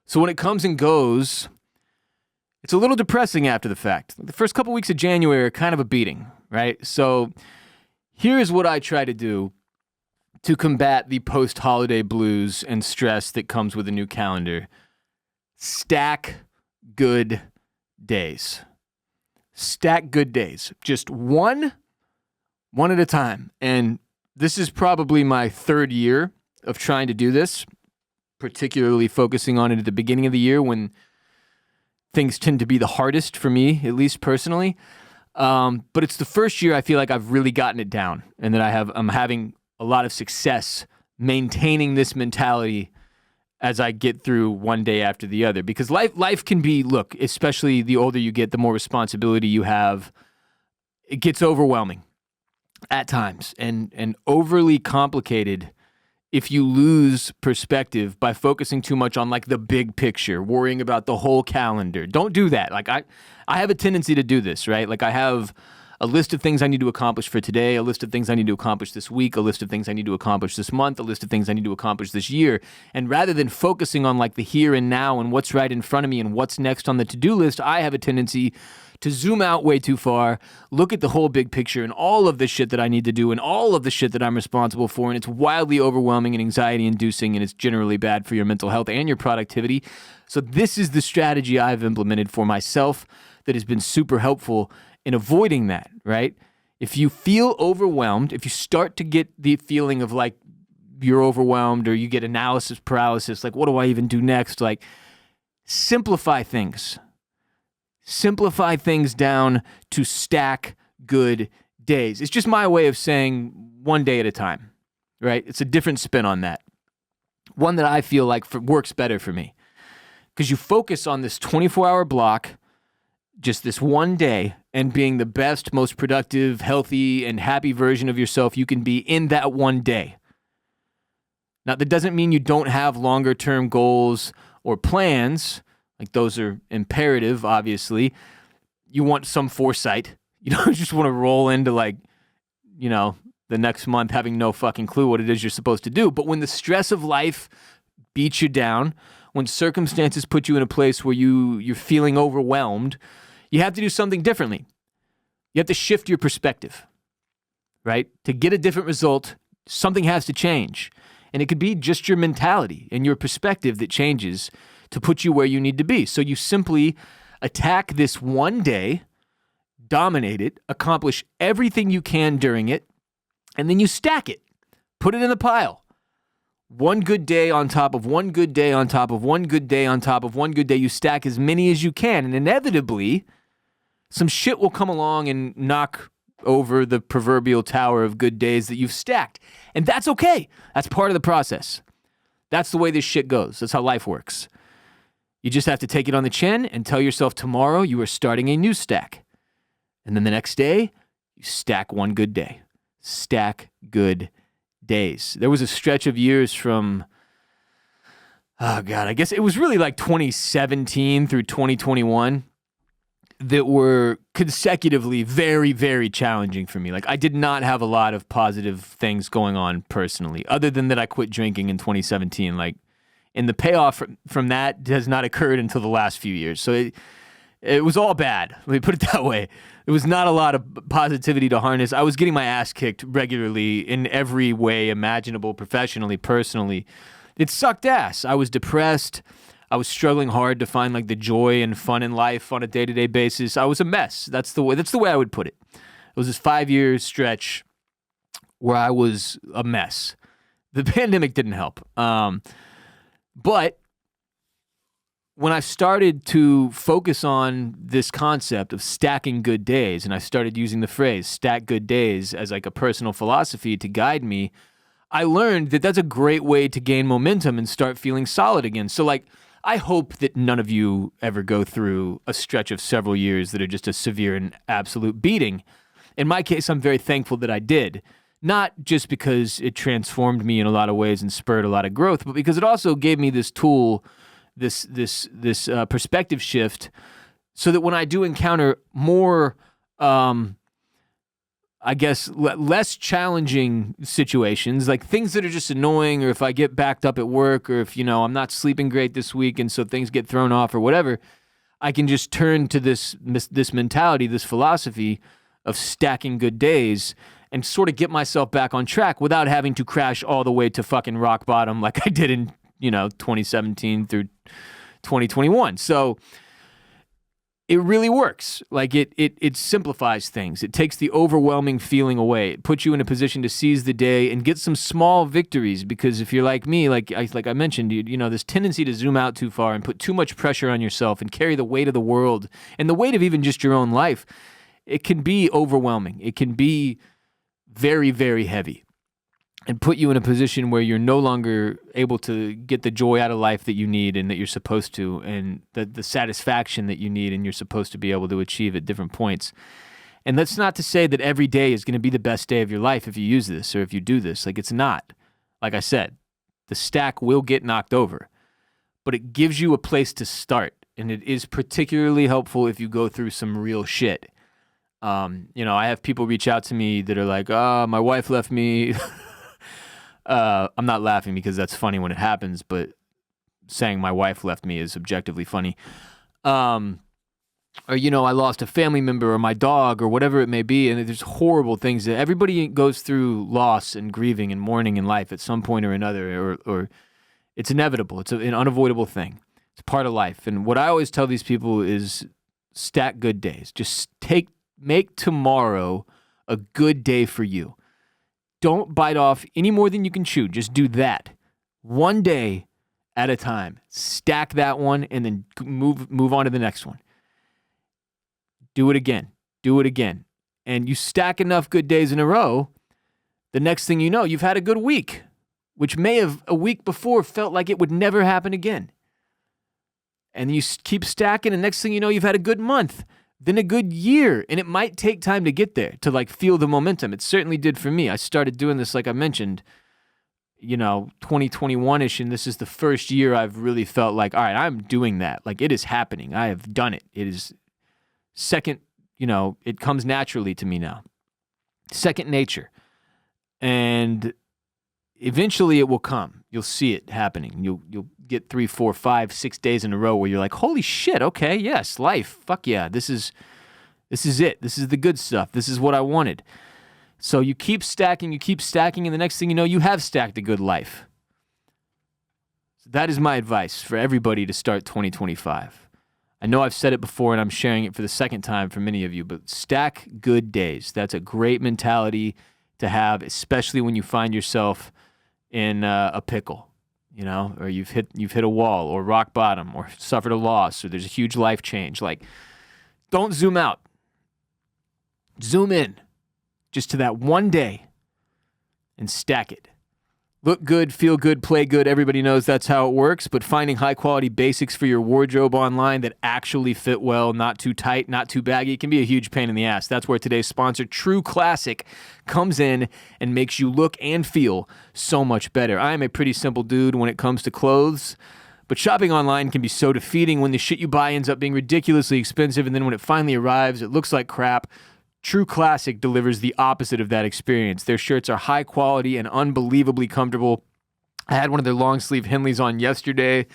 S1: So when it comes and goes, it's a little depressing after the fact. The first couple weeks of January are kind of a beating, right? So here's what I try to do to combat the post-holiday blues and stress that comes with a new calendar. Stack good days. Stack good days. Just one at a time. And this is probably my third year of trying to do this, particularly focusing on it at the beginning of the year when things tend to be the hardest for me, at least personally. But it's the first year I feel like I've really gotten it down and that I'm having a lot of success maintaining this mentality as I get through one day after the other. Because life can be, look, especially the older you get, the more responsibility you have, it gets overwhelming at times and overly complicated if you lose perspective by focusing too much on like the big picture, worrying about the whole calendar. Don't do that. Like I have a tendency to do this, right? Like I have a list of things I need to accomplish for today, a list of things I need to accomplish this week, a list of things I need to accomplish this month, a list of things I need to accomplish this year. And rather than focusing on like the here and now and what's right in front of me and what's next on the to-do list, I have a tendency to zoom out way too far, look at the whole big picture and all of the shit that I need to do and all of the shit that I'm responsible for, and it's wildly overwhelming and anxiety-inducing, and it's generally bad for your mental health and your productivity. So this is the strategy I've implemented for myself that has been super helpful in avoiding that, right? If you feel overwhelmed, if you start to get the feeling of like you're overwhelmed or you get analysis paralysis, like what do I even do next? Like simplify things. Simplify things down to stack good days. It's just my way of saying one day at a time, right? It's a different spin on that. One that I feel like works better for me. Because you focus on this 24-hour block, just this one day, and being the best, most productive, healthy, and happy version of yourself you can be in that one day. Now, that doesn't mean you don't have longer-term goals or plans. Like, those are imperative, obviously. You want some foresight. You don't just want to roll into, like, you know, the next month having no fucking clue what it is you're supposed to do. But when the stress of life beats you down, when circumstances put you in a place where you're feeling overwhelmed, you have to do something differently. You have to shift your perspective, right? To get a different result, something has to change. And it could be just your mentality and your perspective that changes to put you where you need to be. So you simply attack this one day, dominate it, accomplish everything you can during it, and then you stack it. Put it in the pile. One good day on top of one good day on top of one good day on top of one good day. You stack as many as you can, and inevitably, some shit will come along and knock over the proverbial tower of good days that you've stacked. And that's okay. That's part of the process. That's the way this shit goes. That's how life works. You just have to take it on the chin and tell yourself tomorrow you are starting a new stack. And then the next day, you stack one good day. Stack good days. There was a stretch of years from, oh God, I guess it was really like 2017 through 2021 that were consecutively very, very challenging for me. Like, I did not have a lot of positive things going on personally, other than that I quit drinking in 2017. Like, and the payoff from that has not occurred until the last few years. So it was all bad. Let me put it that way. There was not a lot of positivity to harness. I was getting my ass kicked regularly in every way imaginable, professionally, personally. It sucked ass. I was depressed. I was struggling hard to find like the joy and fun in life on a day-to-day basis. I was a mess. That's the way I would put it. It was this 5-year stretch where I was a mess. The pandemic didn't help. But when I started to focus on this concept of stacking good days, and I started using the phrase stack good days as like a personal philosophy to guide me, I learned that that's a great way to gain momentum and start feeling solid again. So like, I hope that none of you ever go through a stretch of several years that are just a severe and absolute beating. In my case, I'm very thankful that I did. Not just because it transformed me in a lot of ways and spurred a lot of growth, but because it also gave me this tool, this perspective shift, so that when I do encounter more, I guess, less challenging situations, like things that are just annoying, or if I get backed up at work, or if, I'm not sleeping great this week and so things get thrown off or whatever, I can just turn to this mentality, this philosophy of stacking good days and sort of get myself back on track without having to crash all the way to fucking rock bottom like I did in, 2017 through 2021. So it really works. Like it simplifies things. It takes the overwhelming feeling away. It puts you in a position to seize the day and get some small victories, because if you're like me, like I mentioned, this tendency to zoom out too far and put too much pressure on yourself and carry the weight of the world and the weight of even just your own life, it can be overwhelming. It can be very, very heavy and put you in a position where you're no longer able to get the joy out of life that you need and that you're supposed to, and the satisfaction that you need and you're supposed to be able to achieve at different points. And that's not to say that every day is going to be the best day of your life if you use this or if you do this. Like, it's not. Like I said, the stack will get knocked over, but it gives you a place to start. And it is particularly helpful if you go through some real shit. I have people reach out to me that are like, my wife left me. I'm not laughing because that's funny when it happens, but saying my wife left me is objectively funny. or, I lost a family member or my dog or whatever it may be. And there's horrible things that everybody goes through loss and grieving and mourning in life at some point or another, or it's inevitable. It's an unavoidable thing. It's part of life. And what I always tell these people is stack good days. Just make tomorrow a good day for you. Don't bite off any more than you can chew. Just do that. One day at a time. Stack that one and then move on to the next one. Do it again. Do it again. And you stack enough good days in a row, the next thing you know, you've had a good week, which may have a week before felt like it would never happen again. And you keep stacking, and next thing you know, you've had a good month, then a good year. And it might take time to get there, to like feel the momentum. It certainly did for me. I started doing this, like I mentioned, 2021-ish, and this is the first year I've really felt like, all right, I'm doing that. Like, it is happening. I have done it. It is second, it comes naturally to me now. Second nature. And eventually it will come. You'll see it happening. You'll get 3, 4, 5, 6 days in a row where you're like, holy shit, okay, yes, life. Fuck yeah. This is it. This is the good stuff. This is what I wanted. So you keep stacking, and the next thing you know, you have stacked a good life. So that is my advice for everybody to start 2025. I know I've said it before, and I'm sharing it for the second time for many of you, but stack good days. That's a great mentality to have, especially when you find yourself in a pickle, or you've hit a wall or rock bottom or suffered a loss or there's a huge life change. Like, don't zoom out. Zoom in just to that one day and stack it. Look good, feel good, play good. Everybody knows that's how it works, but finding high-quality basics for your wardrobe online that actually fit well, not too tight, not too baggy, can be a huge pain in the ass. That's where today's sponsor, True Classic, comes in and makes you look and feel so much better. I am a pretty simple dude when it comes to clothes, but shopping online can be so defeating when the shit you buy ends up being ridiculously expensive, and then when it finally arrives, it looks like crap. True Classic delivers the opposite of that experience. Their shirts are high quality and unbelievably comfortable. I had one of their long sleeve Henleys on yesterday,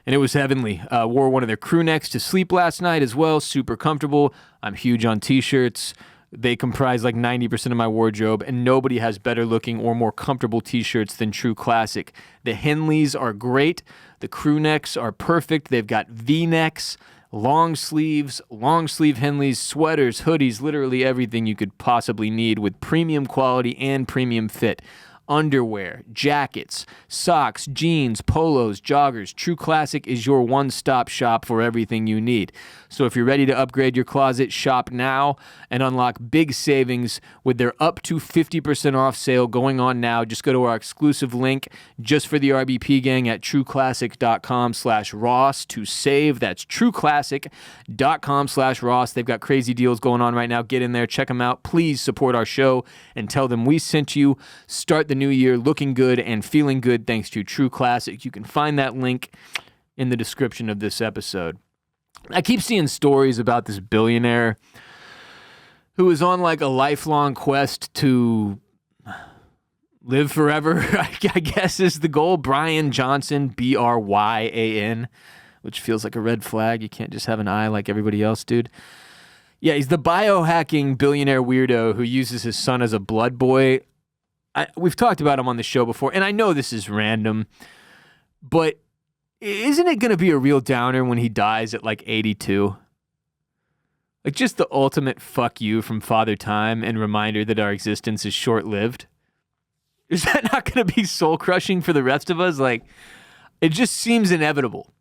S1: and it was heavenly. Wore one of their crew necks to sleep last night as well. Super comfortable. I'm huge on t-shirts. They comprise like 90% of my wardrobe, and nobody has better looking or more comfortable t-shirts than True Classic. The Henleys are great. The crew necks are perfect. They've got V-necks, long sleeve Henleys, sweaters, hoodies, literally everything you could possibly need with premium quality and premium fit. Underwear, jackets, socks, jeans, polos, joggers. True Classic is your one-stop shop for everything you need. So if you're ready to upgrade your closet, shop now and unlock big savings with their up to 50% off sale going on now. Just go to our exclusive link just for the RBP gang at trueclassic.com/Ross to save. That's trueclassic.com/Ross. They've got crazy deals going on right now. Get in there, check them out. Please support our show and tell them we sent you. Start the new year looking good and feeling good thanks to True Classic. You can find that link in the description of this episode. I keep seeing stories about this billionaire who is on like a lifelong quest to live forever, I guess is the goal. Brian Johnson, Bryan, which feels like a red flag. You can't just have an I like everybody else, dude. Yeah, he's the biohacking billionaire weirdo who uses his son as a blood boy. We've talked about him on the show before, and I know this is random, but isn't it going to be a real downer when he dies at like 82? Like just the ultimate fuck you from Father Time and reminder that our existence is short-lived. Is that not going to be soul-crushing for the rest of us? Like, it just seems inevitable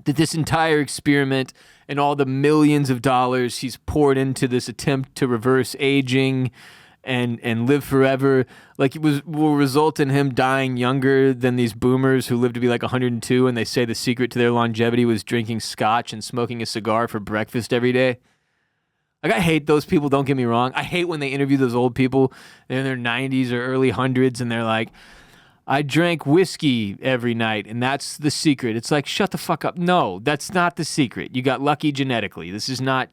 S1: that this entire experiment and all the millions of dollars he's poured into this attempt to reverse aging and live forever, like will result in him dying younger than these boomers who live to be like 102, and they say the secret to their longevity was drinking scotch and smoking a cigar for breakfast every day. Like, I hate those people, don't get me wrong. I hate when they interview those old people in their 90s or early hundreds, and they're like, I drank whiskey every night, and that's the secret. It's like, shut the fuck up. No, that's not the secret. You got lucky genetically. This is not...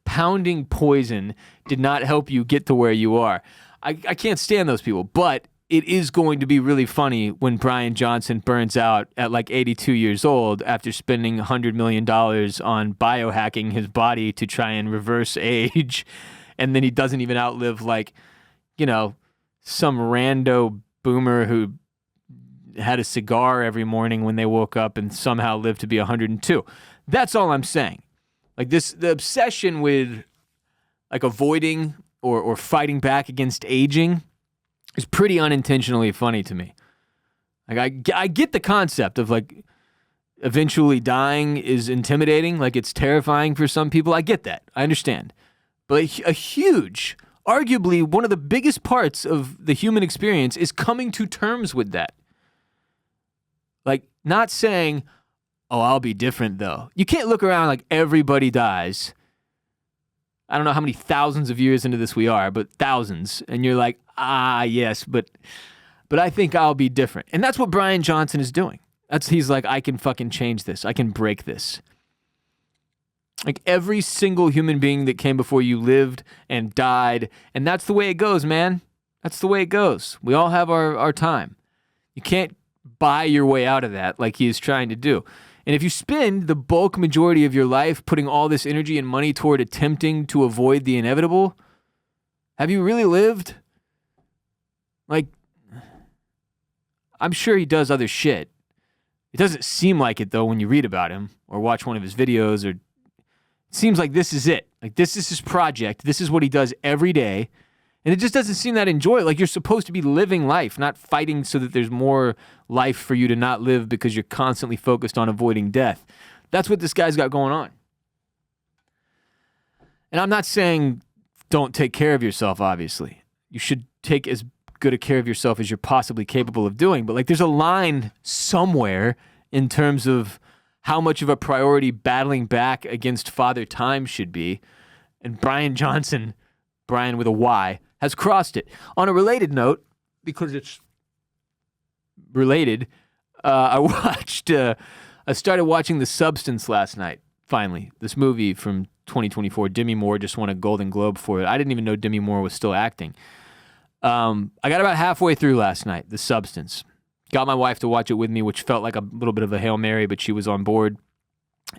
S1: Pounding poison did not help you get to where you are. I can't stand those people, but it is going to be really funny when Brian Johnson burns out at like 82 years old after spending $100 million on biohacking his body to try and reverse age. And then he doesn't even outlive like, some rando boomer who had a cigar every morning when they woke up and somehow lived to be 102. That's all I'm saying. Like the obsession with like avoiding or fighting back against aging is pretty unintentionally funny to me. Like I get the concept of like eventually dying is intimidating, like it's terrifying for some people. I get that. I understand. But a huge, arguably one of the biggest parts of the human experience is coming to terms with that. Like not saying, "Oh, I'll be different though." You can't look around like everybody dies. I don't know how many thousands of years into this we are, but thousands. And you're like, yes, but I think I'll be different. And that's what Brian Johnson is doing. He's like, I can fucking change this. I can break this. Like every single human being that came before you lived and died. And that's the way it goes, man. That's the way it goes. We all have our time. You can't buy your way out of that like he is trying to do. And if you spend the bulk majority of your life putting all this energy and money toward attempting to avoid the inevitable, have you really lived? Like, I'm sure he does other shit. It doesn't seem like it, though, when you read about him or watch one of his videos. Or it seems like this is it. Like, this is his project. This is what he does every day. And it just doesn't seem that enjoyable. Like, you're supposed to be living life, not fighting so that there's more life for you to not live because you're constantly focused on avoiding death. That's what this guy's got going on. And I'm not saying don't take care of yourself, obviously. You should take as good a care of yourself as you're possibly capable of doing. But, like, there's a line somewhere in terms of how much of a priority battling back against Father Time should be. And Brian Johnson, Brian with a Y, has crossed it. On a related note, because it's related, I started watching The Substance last night, finally. This movie from 2024. Demi Moore just won a Golden Globe for it. I didn't even know Demi Moore was still acting. I got about halfway through last night, The Substance. Got my wife to watch it with me, which felt like a little bit of a Hail Mary, but she was on board.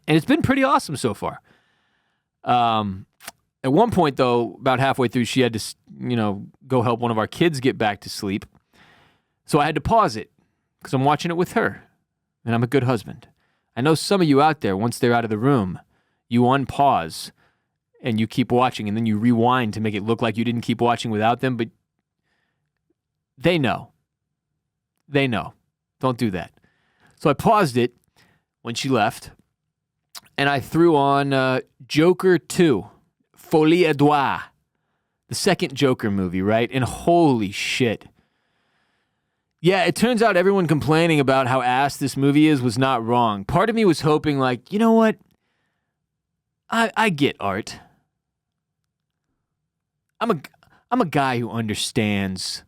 S1: And it's been pretty awesome so far. At one point, though, about halfway through, she had to, go help one of our kids get back to sleep. So I had to pause it because I'm watching it with her, and I'm a good husband. I know some of you out there, once they're out of the room, you unpause and you keep watching, and then you rewind to make it look like you didn't keep watching without them, but they know. They know. Don't do that. So I paused it when she left, and I threw on Joker 2. Folie à Deux, the second Joker movie, right? And holy shit. Yeah, it turns out everyone complaining about how ass this movie is was not wrong. Part of me was hoping, like, you know what? I get art. I'm a guy who understands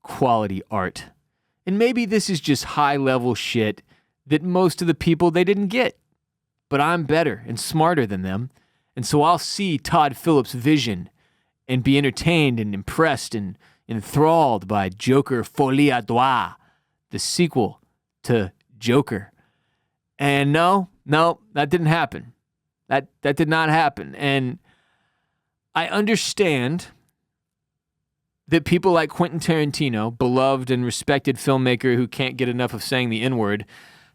S1: quality art. And maybe this is just high-level shit that most of the people, they didn't get. But I'm better and smarter than them. And so I'll see Todd Phillips' vision and be entertained and impressed and enthralled by Joker Folie à Deux, the sequel to Joker. And no, that didn't happen. That did not happen. And I understand that people like Quentin Tarantino, beloved and respected filmmaker who can't get enough of saying the N-word,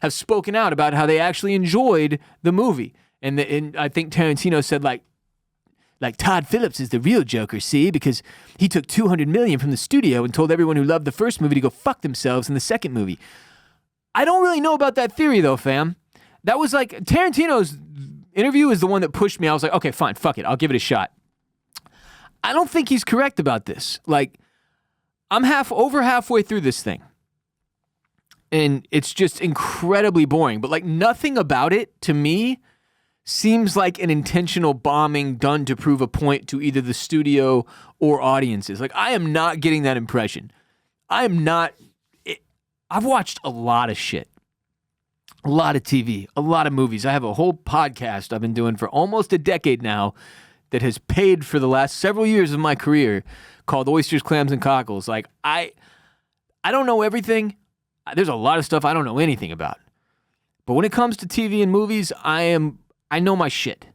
S1: have spoken out about how they actually enjoyed the movie. And I think Tarantino said, like Todd Phillips is the real Joker, see? Because he took $200 million from the studio and told everyone who loved the first movie to go fuck themselves in the second movie. I don't really know about that theory, though, fam. That was like, Tarantino's interview is the one that pushed me. I was like, okay, fine, fuck it. I'll give it a shot. I don't think he's correct about this. Like, I'm over halfway through this thing. And it's just incredibly boring. But, like, nothing about it, to me, seems like an intentional bombing done to prove a point to either the studio or audiences. Like, I am not getting that impression. I've watched a lot of shit. A lot of TV, a lot of movies. I have a whole podcast I've been doing for almost a decade now that has paid for the last several years of my career called Oysters, Clams, and Cockles. Like, I don't know everything. There's a lot of stuff I don't know anything about. But when it comes to TV and movies, I know my shit.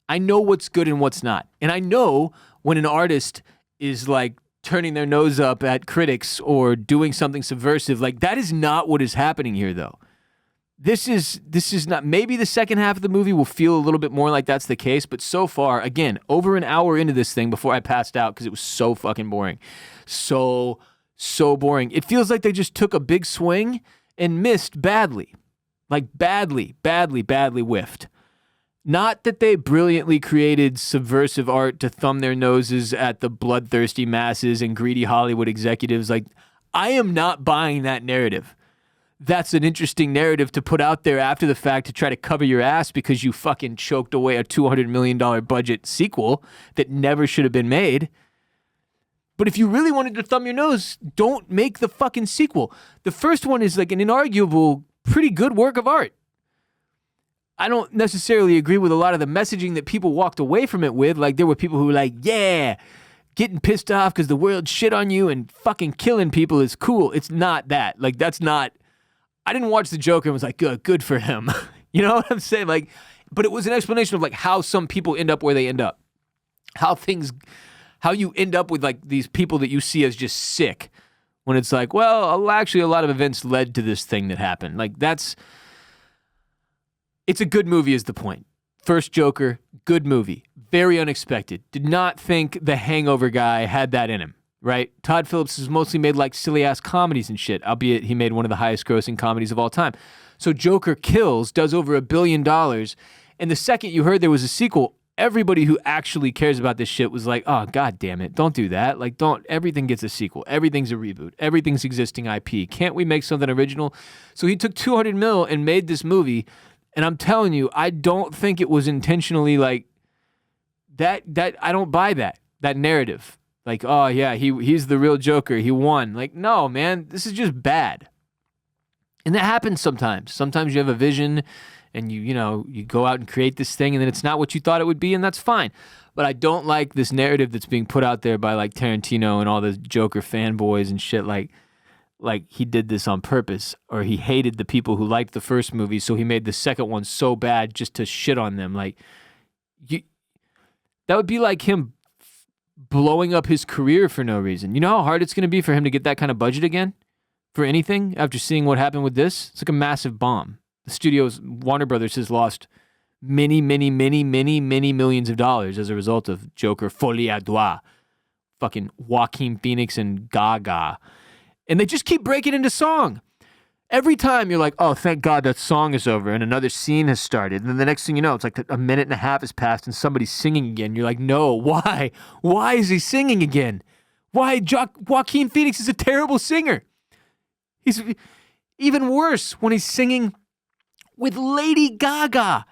S1: I know what's good and what's not. And I know when an artist is like turning their nose up at critics or doing something subversive. Like, that is not what is happening here, though. This is not, maybe the second half of the movie will feel a little bit more like that's the case, but so far, again, over an hour into this thing before I passed out because it was so fucking boring. So boring. It feels like they just took a big swing and missed badly. Like badly whiffed. Not that they brilliantly created subversive art to thumb their noses at the bloodthirsty masses and greedy Hollywood executives. Like, I am not buying that narrative. That's an interesting narrative to put out there after the fact to try to cover your ass because you fucking choked away a $200 million budget sequel that never should have been made. But if you really wanted to thumb your nose, don't make the fucking sequel. The first one is like an inarguable, pretty good work of art. I don't necessarily agree with a lot of the messaging that people walked away from it with. Like, there were people who were like, yeah, getting pissed off because the world shit on you and fucking killing people is cool. It's not that. Like, that's not... I didn't watch The Joker and was like, good for him. You know what I'm saying? Like, but it was an explanation of like how some people end up where they end up. How you end up with like these people that you see as just sick when it's like, well, actually a lot of events led to this thing that happened. Like, it's a good movie is the point. First Joker, good movie. Very unexpected. Did not think the Hangover guy had that in him. Right? Todd Phillips has mostly made like silly-ass comedies and shit, albeit he made one of the highest-grossing comedies of all time. So Joker Kills does over $1 billion, and the second you heard there was a sequel, everybody who actually cares about this shit was like, oh, god damn it, don't do that. Like, everything gets a sequel. Everything's a reboot. Everything's existing IP. Can't we make something original? So he took $200 million and made this movie, and I'm telling you, I don't think it was intentionally like, that I don't buy that narrative. Like, oh, yeah, he's the real Joker. He won. Like, no, man, this is just bad. And that happens sometimes. Sometimes you have a vision and you go out and create this thing and then it's not what you thought it would be, and that's fine. But I don't like this narrative that's being put out there by like Tarantino and all the Joker fanboys and shit like he did this on purpose, or he hated the people who liked the first movie, so he made the second one so bad just to shit on them. Like, that would be like him blowing up his career for no reason. You know how hard it's going to be for him to get that kind of budget again for anything after seeing what happened with this? It's like a massive bomb. The studios, Warner Brothers, has lost many millions of dollars as a result of Joker Folie à Deux, fucking Joaquin Phoenix and Gaga. And they just keep breaking into song. Every time you're like, oh, thank God that song is over and another scene has started. And then the next thing you know, it's like a minute and a half has passed and somebody's singing again. You're like, no, why? Why is he singing again? Why? Joaquin Phoenix is a terrible singer. He's even worse when he's singing with Lady Gaga,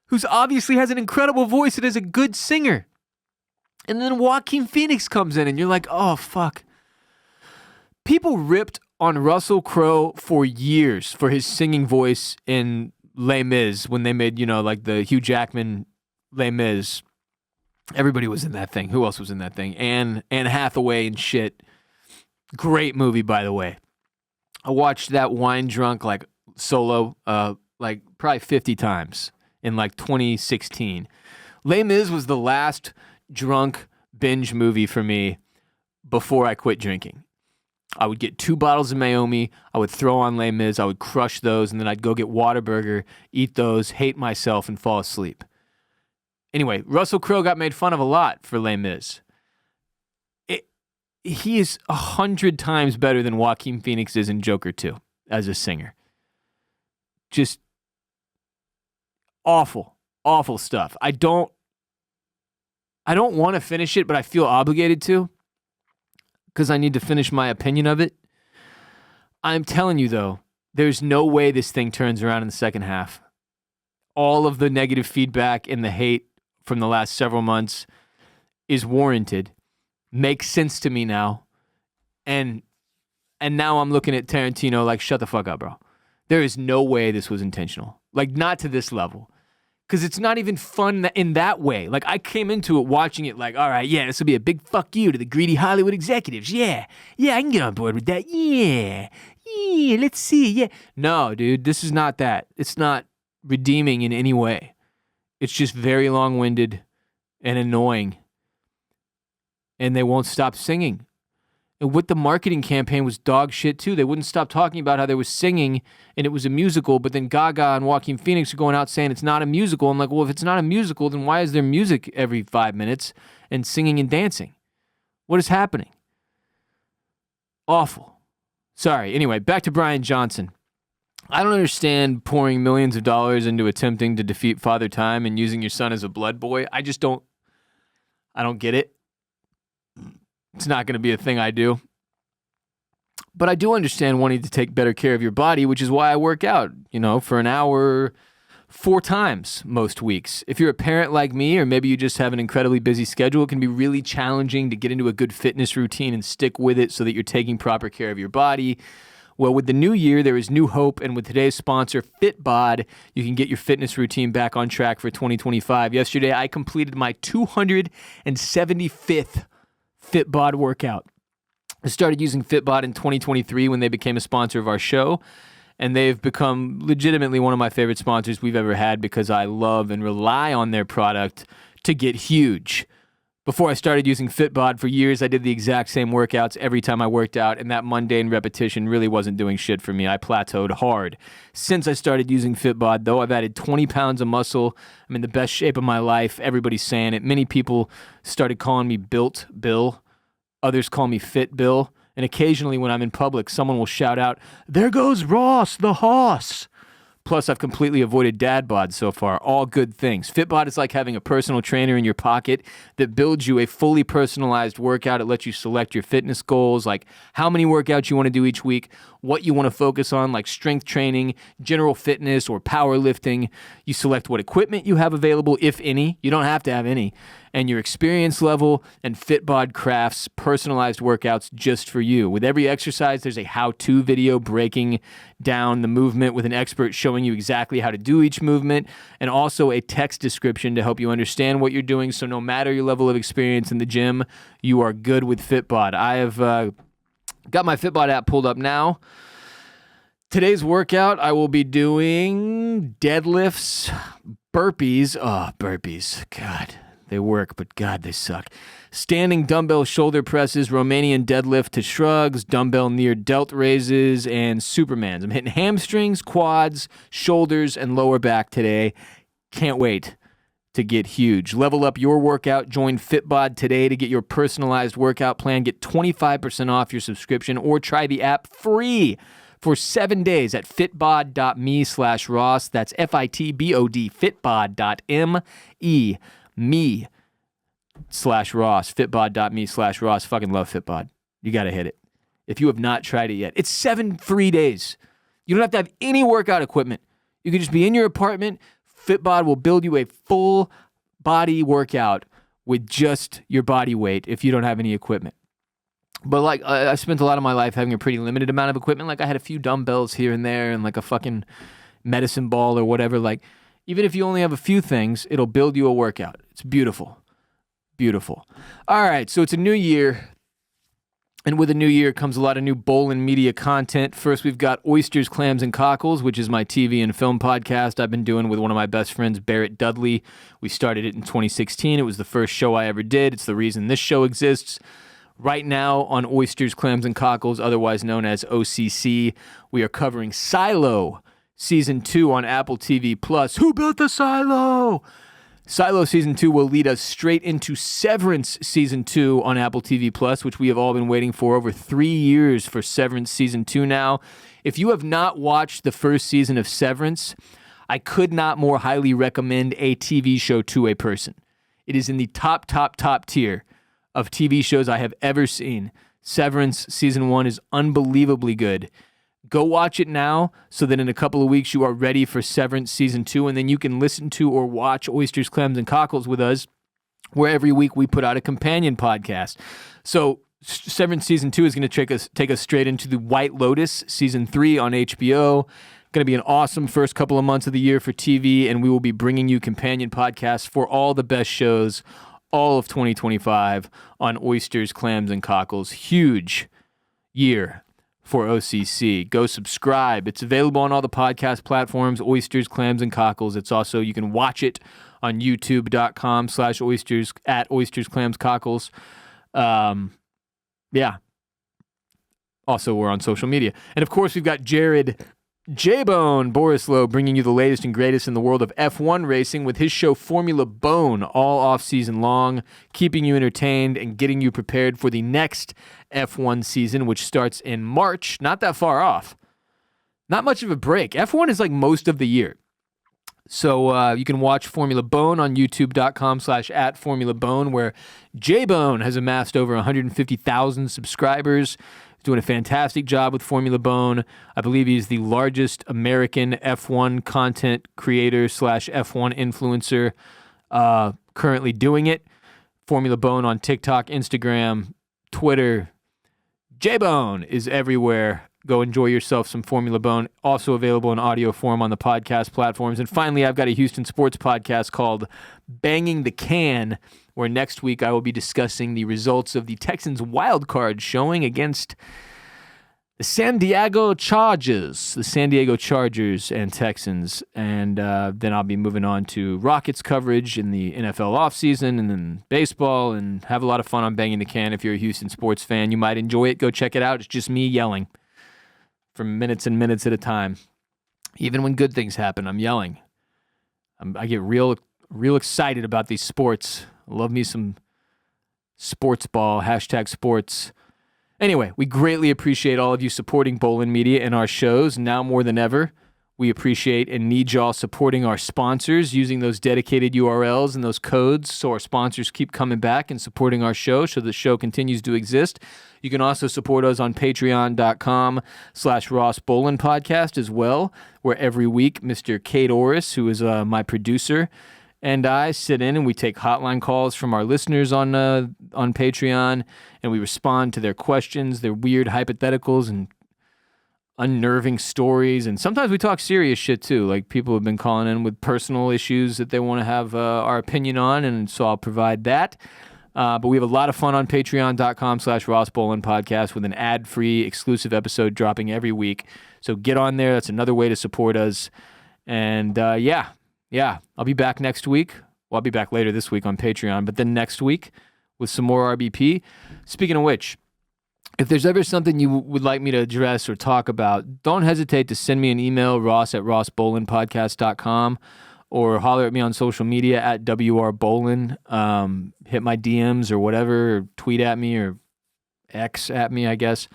S1: who's obviously has an incredible voice and is a good singer. And then Joaquin Phoenix comes in and you're like, oh, fuck. People ripped on Russell Crowe for years for his singing voice in Les Mis when they made, like the Hugh Jackman Les Mis. Everybody was in that thing. Who else was in that thing? Anne Hathaway and shit. Great movie, by the way. I watched that wine drunk like solo like probably 50 times in like 2016. Les Mis was the last drunk binge movie for me before I quit drinking. I would get 2 bottles of Mayomi, I would throw on Les Mis, I would crush those, and then I'd go get Whataburger, eat those, hate myself, and fall asleep. Anyway, Russell Crowe got made fun of a lot for Les Mis. He is 100 times better than Joaquin Phoenix is in Joker 2 as a singer. Just awful stuff. I don't want to finish it, but I feel obligated to, because I need to finish my opinion of it. I'm telling you, though, there's no way this thing turns around in the second half. All of the negative feedback and the hate from the last several months is warranted. Makes sense to me now. And now I'm looking at Tarantino like, shut the fuck up, bro. There is no way this was intentional. Like, not to this level. Because it's not even fun in that way. Like, I came into it watching it like, all right, yeah, this will be a big fuck you to the greedy Hollywood executives. Yeah, I can get on board with that. Yeah, let's see. Yeah. No, dude, this is not that. It's not redeeming in any way. It's just very long-winded and annoying. And they won't stop singing. And what the marketing campaign was dog shit too. They wouldn't stop talking about how they were singing and it was a musical, but then Gaga and Joaquin Phoenix are going out saying it's not a musical. I'm like, well, if it's not a musical, then why is there music every 5 minutes and singing and dancing? What is happening? Awful. Sorry. Anyway, back to Brian Johnson. I don't understand pouring millions of dollars into attempting to defeat Father Time and using your son as a blood boy. I don't get it. It's not going to be a thing I do. But I do understand wanting to take better care of your body, which is why I work out, for an hour 4 times most weeks. If you're a parent like me, or maybe you just have an incredibly busy schedule, it can be really challenging to get into a good fitness routine and stick with it so that you're taking proper care of your body. Well, with the new year, there is new hope, and with today's sponsor, FitBod, you can get your fitness routine back on track for 2025. Yesterday, I completed my 275th FitBod workout. I started using FitBod in 2023 when they became a sponsor of our show, and they've become legitimately one of my favorite sponsors we've ever had because I love and rely on their product to get huge. Before I started using FitBod for years, I did the exact same workouts every time I worked out, and that mundane repetition really wasn't doing shit for me. I plateaued hard. Since I started using FitBod, though, I've added 20 pounds of muscle. I'm in the best shape of my life. Everybody's saying it. Many people started calling me Built Bill. Others call me Fit Bill. And occasionally when I'm in public, someone will shout out, "There goes Ross, the hoss." Plus, I've completely avoided dad bod so far. All good things. FitBod is like having a personal trainer in your pocket that builds you a fully personalized workout. It lets you select your fitness goals, like how many workouts you want to do each week, what you want to focus on, like strength training, general fitness, or powerlifting. You select what equipment you have available, if any. You don't have to have any. And your experience level, and FitBod crafts personalized workouts just for you. With every exercise, there's a how-to video breaking down the movement with an expert showing you exactly how to do each movement, and also a text description to help you understand what you're doing, so no matter your level of experience in the gym, you are good with FitBod. I have got my FitBod app pulled up now. Today's workout, I will be doing deadlifts, burpees. Oh, burpees. God. They work, but God, they suck. Standing dumbbell shoulder presses, Romanian deadlift to shrugs, dumbbell near delt raises, and Supermans. I'm hitting hamstrings, quads, shoulders, and lower back today. Can't wait to get huge. Level up your workout. Join FitBod today to get your personalized workout plan. Get 25% off your subscription or try the app free for 7 days at fitbod.me/Ross. That's FITBOD, fitbod.me. me/Ross, fitbod.me/Ross. Fucking love FitBod. You got to hit it. If you have not tried it yet, it's 7 free days. You don't have to have any workout equipment. You can just be in your apartment. FitBod will build you a full body workout with just your body weight if you don't have any equipment. But like, I spent a lot of my life having a pretty limited amount of equipment. Like I had a few dumbbells here and there and like a fucking medicine ball or whatever. Like, even if you only have a few things, it'll build you a workout. It's beautiful. Beautiful. All right, so it's a new year. And with a new year comes a lot of new Bolin Media content. First, we've got Oysters, Clams, and Cockles, which is my TV and film podcast I've been doing with one of my best friends, Barrett Dudley. We started it in 2016. It was the first show I ever did. It's the reason this show exists. Right now on Oysters, Clams, and Cockles, otherwise known as OCC, we are covering Silo Season 2 on Apple TV+. Who built the silo? Silo Season 2 will lead us straight into Severance Season 2 on Apple TV+, which we have all been waiting for over 3 years for Severance Season 2 now. If you have not watched the first season of Severance, I could not more highly recommend a TV show to a person. It is in the top tier of TV shows I have ever seen. Severance Season 1 is unbelievably good. Go watch it now so that in a couple of weeks you are ready for Severance Season 2, and then you can listen to or watch Oysters, Clams, and Cockles with us, where every week we put out a companion podcast. So Severance Season 2 is going to take us straight into The White Lotus Season 3 on HBO. Going to be an awesome first couple of months of the year for TV, and we will be bringing you companion podcasts for all the best shows all of 2025 on oysters, clams, and cockles. Huge year for OCC. Go subscribe. It's available on all the podcast platforms, oysters, clams, and cockles. It's also, you can watch it on youtube.com/oysters, at oysters, clams, cockles. Yeah. Also, we're on social media. And of course, we've got Jared J-Bone Borislow bringing you the latest and greatest in the world of F1 racing with his show Formula Bone all off-season long, keeping you entertained and getting you prepared for the next F1 season, which starts in March. Not that far off. Not much of a break. F1 is like most of the year. So you can watch Formula Bone on youtube.com/at Formula Bone, where J-Bone has amassed over 150,000 subscribers. Doing a fantastic job with Formula Bone. I believe he's the largest American F1 content creator / F1 influencer currently doing it. Formula Bone on TikTok, Instagram, Twitter. J-Bone is everywhere. Go enjoy yourself some Formula Bone. Also available in audio form on the podcast platforms. And finally, I've got a Houston sports podcast called Banging the Can, where next week I will be discussing the results of the Texans wild card showing against the San Diego Chargers and Texans. And then I'll be moving on to Rockets coverage in the NFL offseason and then baseball, and have a lot of fun on Banging the Can. If you're a Houston sports fan, you might enjoy it. Go check it out. It's just me yelling for minutes and minutes at a time. Even when good things happen, I'm yelling. I get real excited about these sports. I love me some sports ball, #sports. Anyway, we greatly appreciate all of you supporting Bolin Media and our shows. Now more than ever, we appreciate and need y'all supporting our sponsors, using those dedicated URLs and those codes so our sponsors keep coming back and supporting our show so the show continues to exist. You can also support us on patreon.com/Ross Bolin Podcast as well, where every week Mr. Kade Orris, who is my producer, and I sit in and we take hotline calls from our listeners on Patreon, and we respond to their questions, their weird hypotheticals and unnerving stories. And sometimes we talk serious shit too. Like, people have been calling in with personal issues that they want to have our opinion on, and so I'll provide that. But we have a lot of fun on patreon.com/Ross Bolin Podcast with an ad-free exclusive episode dropping every week. So get on there. That's another way to support us. And yeah, I'll be back next week. Well, I'll be back later this week on Patreon, but then next week with some more RBP. Speaking of which, if there's ever something you would like me to address or talk about, don't hesitate to send me an email, ross@rossbolinpodcast.com, or holler at me on social media at WRBolin. Hit my DMs or whatever, or tweet at me or X at me, I guess.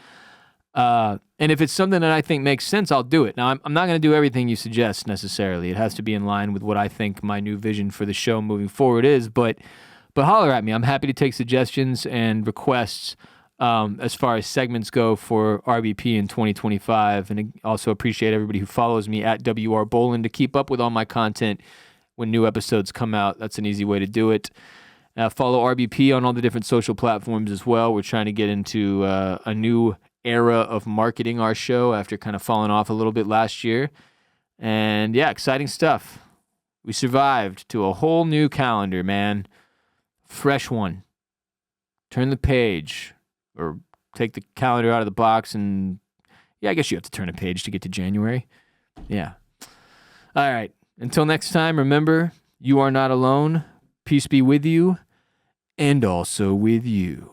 S1: And if it's something that I think makes sense, I'll do it. Now, I'm not going to do everything you suggest necessarily. It has to be in line with what I think my new vision for the show moving forward is, but holler at me. I'm happy to take suggestions and requests as far as segments go for RBP in 2025. And I also appreciate everybody who follows me at WRBolin to keep up with all my content when new episodes come out. That's an easy way to do it. Follow RBP on all the different social platforms as well. We're trying to get into a new era of marketing our show after kind of falling off a little bit last year. And yeah, exciting stuff. We survived to a whole new calendar, man. Fresh one. Turn the page, or take the calendar out of the box, and yeah, I guess you have to turn a page to get to January. Yeah. All right. Until next time, remember, you are not alone. Peace be with you, and also with you.